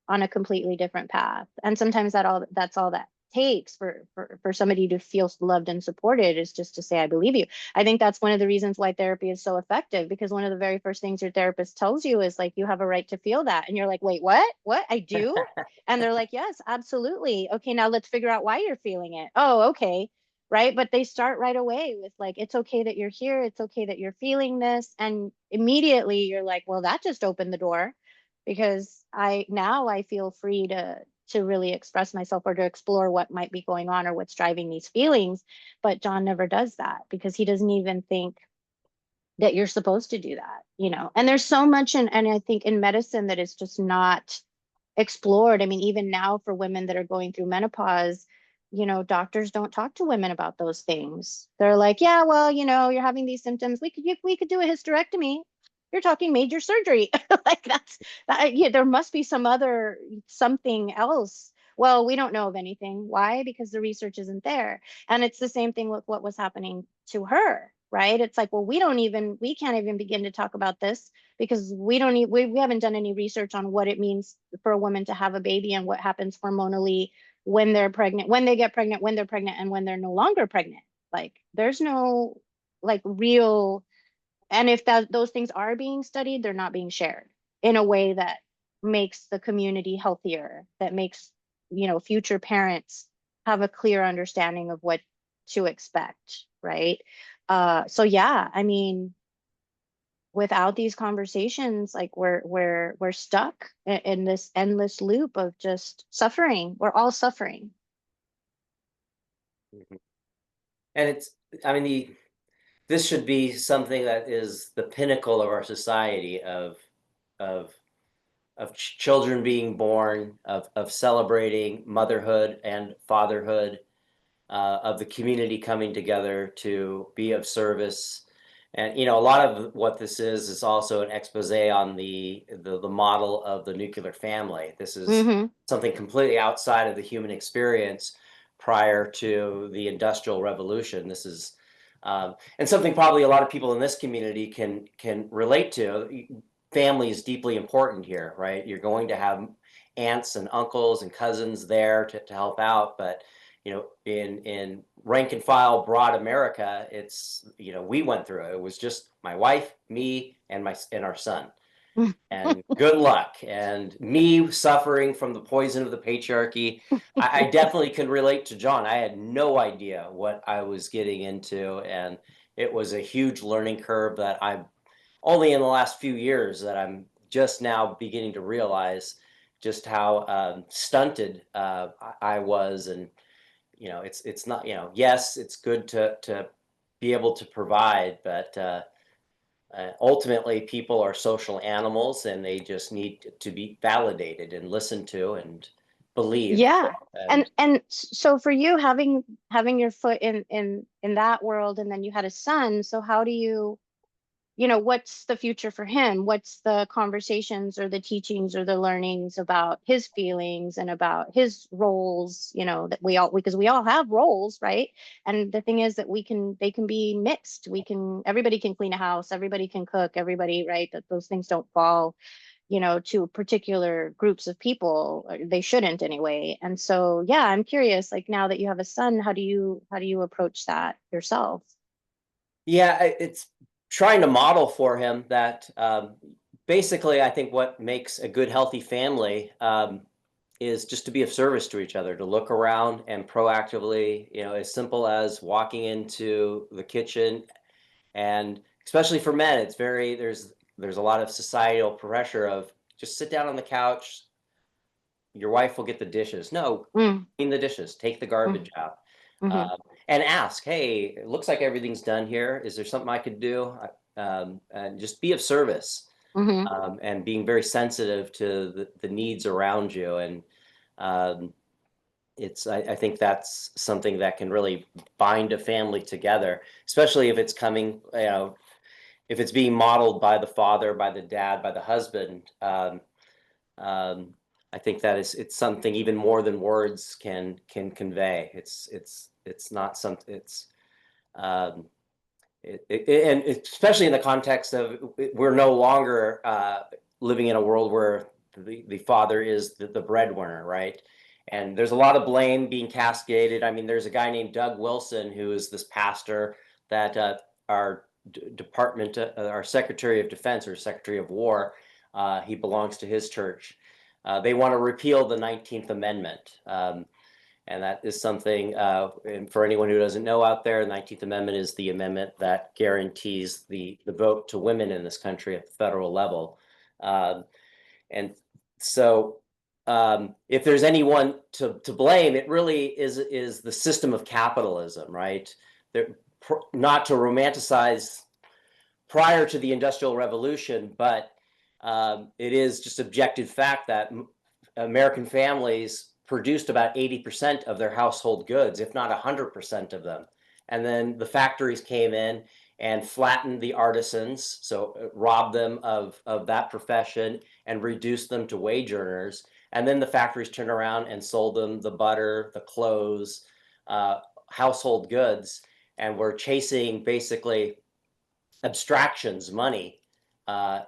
on a completely different path. And sometimes that's all that takes for somebody to feel loved and supported, is just to say, I believe you. I think that's one of the reasons why therapy is so effective, because one of the very first things your therapist tells you is like, you have a right to feel that. And you're like, wait, what I do? And they're like, yes, absolutely. Okay, now let's figure out why you're feeling it. Oh, okay. Right. But they start right away with like, it's okay that you're here. It's okay that you're feeling this. And immediately you're like, well, that just opened the door, because I feel free to really express myself or to explore what might be going on or what's driving these feelings. But John never does that, because he doesn't even think that you're supposed to do that. And there's so much and I think in medicine that is just not explored. I mean, even now for women that are going through menopause, doctors don't talk to women about those things. They're like, yeah, well, you're having these symptoms. We could do a hysterectomy. You're talking major surgery. Like yeah, there must be something else. Well, we don't know of anything. Why? Because the research isn't there. And it's the same thing with what was happening to her, right? It's like, well, we can't even begin to talk about this, because we haven't done any research on what it means for a woman to have a baby and what happens hormonally when they're pregnant, when they get pregnant, when they're pregnant, and when they're no longer pregnant. Like there's no like real, and if those things are being studied, they're not being shared in a way that makes the community healthier, that makes, future parents have a clear understanding of what to expect, right? So yeah, I mean, without these conversations, like we're stuck in this endless loop of just suffering. We're all suffering. Mhm. And I mean, this should be something that is the pinnacle of our society of children being born, of celebrating motherhood and fatherhood, of the community coming together to be of service. And a lot of what this is also an expose on the model of the nuclear family. This is Mm-hmm. something completely outside of the human experience prior to the Industrial Revolution. This is and something probably a lot of people in this community can relate to. Family is deeply important here, right? You're going to have aunts and uncles and cousins there to help out, but in rank and file broad America, it's we went through it. It was just my wife, me, and our son. And good luck. And me suffering from the poison of the patriarchy, I definitely can relate to John. I had no idea what I was getting into, and it was a huge learning curve that I'm only in the last few years that I'm just now beginning to realize just how stunted I was. And it's not, yes, it's good to be able to provide, but ultimately people are social animals and they just need to be validated and listened to and believed. Yeah. And And so for you having your foot in that world, and then you had a son, so how do you, what's the future for him? What's the conversations or the teachings or the learnings about his feelings and about his roles, that because we all have roles, right? And the thing is that they can be mixed. Everybody can clean a house, everybody can cook, everybody, right? That those things don't fall, to particular groups of people. Or they shouldn't anyway. And so, yeah, I'm curious, like now that you have a son, how do you approach that yourself? yeah, it's trying to model for him that basically I think what makes a good, healthy family is just to be of service to each other, to look around and proactively, as simple as walking into the kitchen. And especially for men, it's very there's a lot of societal pressure of just sit down on the couch, your wife will get the dishes. No, Mm, clean the dishes, take the mm, garbage out, hmm. and ask, "Hey, it looks like everything's done here. Is there something I could do?" And just be of service, Hmm. and being very sensitive to the needs around you. And um, I think that's something that can really bind a family together, especially if it's coming, if it's being modeled by the father, by the dad, by the husband. Um, I think that it's something even more than words can convey. It's not something. Um, and especially in the context of we're no longer living in a world where the father is the breadwinner, right? And there's a lot of blame being cascaded. I mean, there's a guy named Doug Wilson who is this pastor that our department, our Secretary of Defense or Secretary of War, he belongs to his church. They want to repeal the 19th Amendment. And that is something, and for anyone who doesn't know out there, the 19th Amendment is the amendment that guarantees the vote to women in this country at the federal level. Um, and so if there's anyone to blame, it really is the system of capitalism, right? There, not to romanticize prior to the Industrial Revolution, but it is just objective fact that American families produced about 80% of their household goods, if not 100% of them. And then the factories came in and flattened the artisans, so robbed them of that profession and reduced them to wage earners. And then the factories turned around and sold them the butter, the clothes, household goods, and were chasing basically abstractions, money,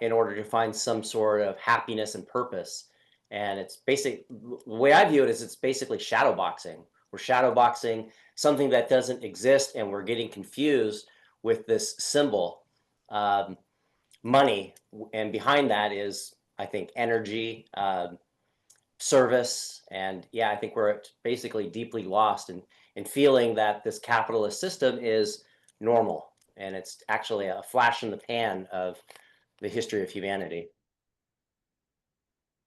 in order to find some sort of happiness and purpose. And it's basic. The way I view it is it's basically shadow boxing. We're shadow boxing something that doesn't exist, and we're getting confused with this symbol, um, money, and behind that is, I think, energy, service, and yeah, I think we're basically deeply lost in feeling that this capitalist system is normal, and it's actually a flash in the pan of the history of humanity.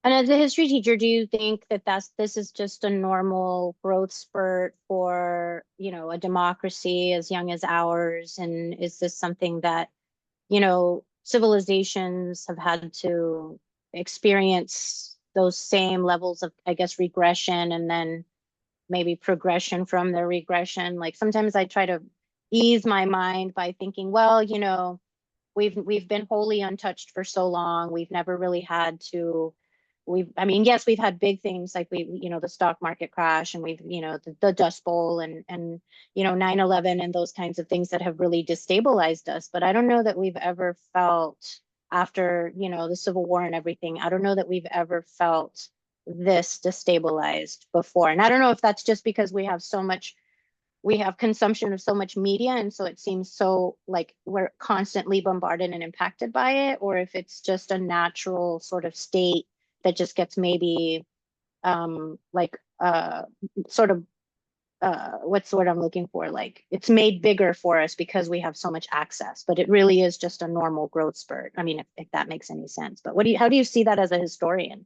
And as a history teacher, do you think that this is just a normal growth spurt for, a democracy as young as ours? And is this something that, civilizations have had to experience those same levels of, I guess, regression and then maybe progression from their regression. Like sometimes I try to ease my mind by thinking, well, we've been wholly untouched for so long. We've never really had to. I mean, yes, we've had big things like the stock market crash, and we've, the Dust Bowl, and 9/11 and those kinds of things that have really destabilized us. But I don't know that we've ever felt after, the Civil War and everything. I don't know that we've ever felt this destabilized before. And I don't know if that's just because we have consumption of so much media, and so it seems so like we're constantly bombarded and impacted by it, or if it's just a natural sort of state that just gets maybe like sort of what's the word I'm looking for, like it's made bigger for us because we have so much access, but it really is just a normal growth spurt. I mean, if that makes any sense. But how do you see that as a historian?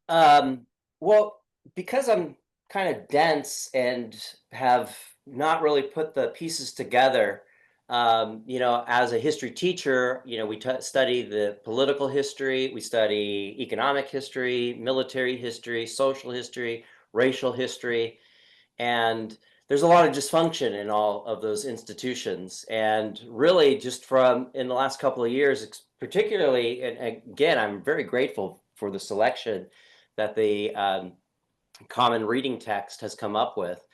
Well, because I'm kind of dense and have not really put the pieces together, as a history teacher, we study the political history, we study economic history, military history, social history, racial history, and there's a lot of dysfunction in all of those institutions. And really, just from in the last couple of years, particularly, and again, I'm very grateful for the selection that the common reading text has come up with,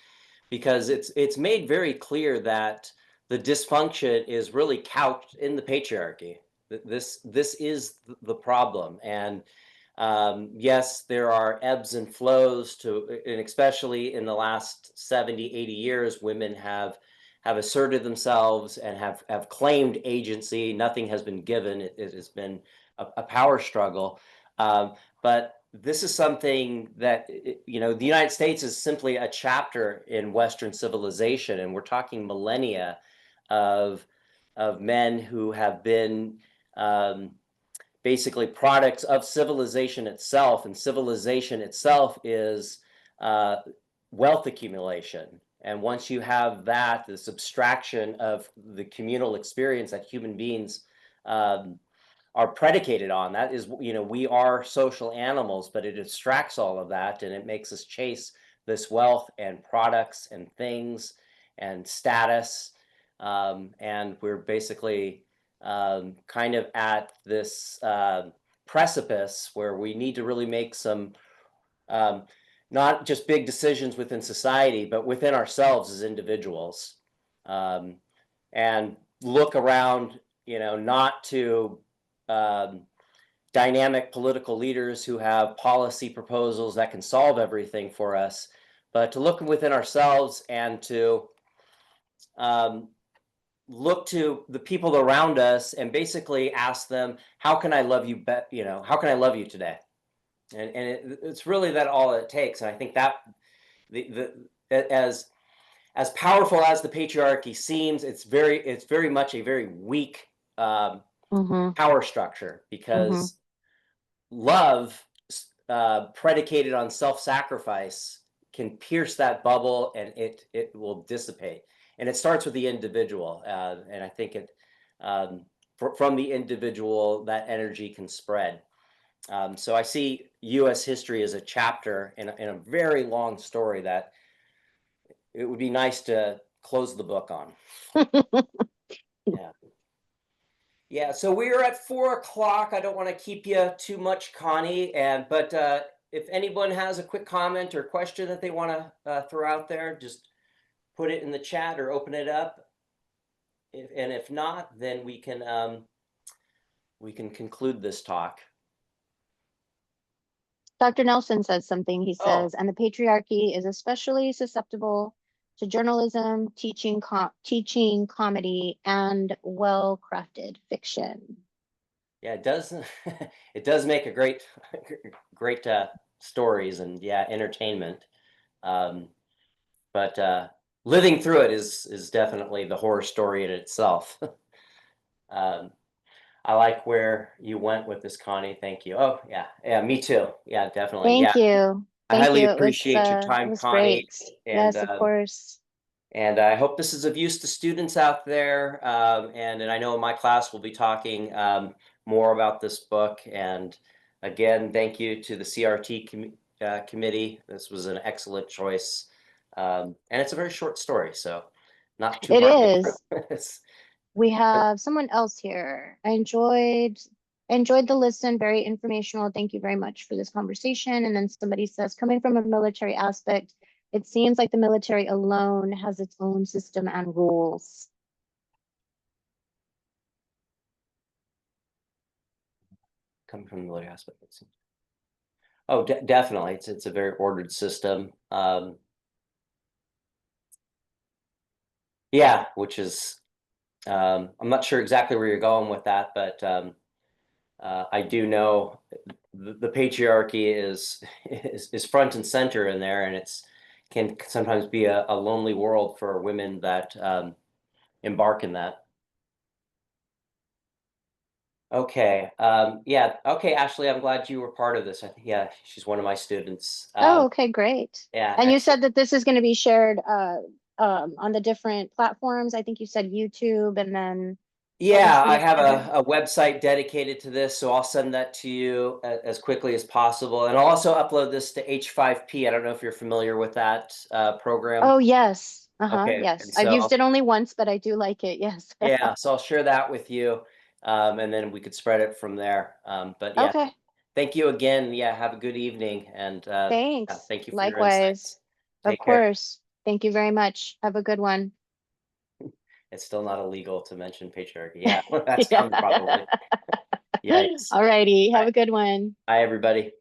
because it's made very clear that the dysfunction is really couched in the patriarchy. This is the problem, and yes, there are ebbs and flows and especially in the last 70, 80 years, women have asserted themselves and have claimed agency. Nothing has been given. It has been a power struggle. But this is something that, the United States is simply a chapter in Western civilization, and we're talking millennia of men who have been basically products of civilization itself, and civilization itself is wealth accumulation. And once you have that, this abstraction of the communal experience that human beings are predicated on, that is, we are social animals, but it abstracts all of that and it makes us chase this wealth and products and things and status. And we're basically kind of at this precipice where we need to really make some not just big decisions within society, but within ourselves as individuals, and look around, not to dynamic political leaders who have policy proposals that can solve everything for us, but to look within ourselves and to look to the people around us and basically ask them, how can I love you how can I love you today? And it's really that all it takes. And I think that as powerful as the patriarchy seems, it's very much a very weak power structure, because love predicated on self-sacrifice can pierce that bubble and it will dissipate. And it starts with the individual, and I think from the individual, that energy can spread. So I see U.S. history as a chapter in a very long story that it would be nice to close the book on. Yeah. Yeah, so we are at 4 o'clock. I don't want to keep you too much, Connie, but if anyone has a quick comment or question that they want to throw out there, just put it in the chat or open it up. If not, then we can conclude this talk. Dr. Nelson says something. He Oh. says, and the patriarchy is especially susceptible to journalism, teaching, comedy, and well-crafted fiction. Yeah, it does. It does make a great stories and, yeah, entertainment. But living through it is definitely the horror story in itself. I like where you went with this, Connie. Thank you. Oh, yeah, me too. Yeah, definitely. Thank you. I Thank highly you. appreciate your time, It was Connie. great. And, Yes, of course. And I hope this is of use to students out there. And I know in my class we'll be talking more about this book. And again, thank you to the CRT committee. This was an excellent choice And it's a very short story, so not too It hard to get is. through. We But have someone else here. I enjoyed the listen, very informational. Thank you very much for this conversation. And then somebody says, coming from a military aspect, it seems like the military alone has its own system and rules. coming from the military aspect, it seems. Oh, definitely. It's a very ordered system. Yeah, which is I'm not sure exactly where you're going with that, but I do know the patriarchy is front and center in there, and it's can sometimes be a lonely world for women that embark in that. Okay. Yeah. Okay, Ashley, I'm glad you were part of this. I think, yeah, she's one of my students. Oh, okay, great. Yeah, And you excellent. said that this is going to be shared on the different platforms. I think you said YouTube, and then what was Yeah, I the have other? a website dedicated to this, so I'll send that to you as quickly as possible. And I'll also upload this to H5P. I don't know if you're familiar with that program. Oh, yes. Uh-huh. Okay, Yes. and I've used so it only once, but I do like it. Yes. yeah, so I'll share that with you, and then we could spread it from there. But yeah, Okay. thank you again. Yeah, have a good evening, and Thanks. thank you for your Likewise. insights. Of Take care. course. Thank you very much. Have a good one. It's still not illegal to mention patriarchy. Yeah, that's Yeah. coming probably. Yikes. All righty. All Have right. a good one. Bye, everybody.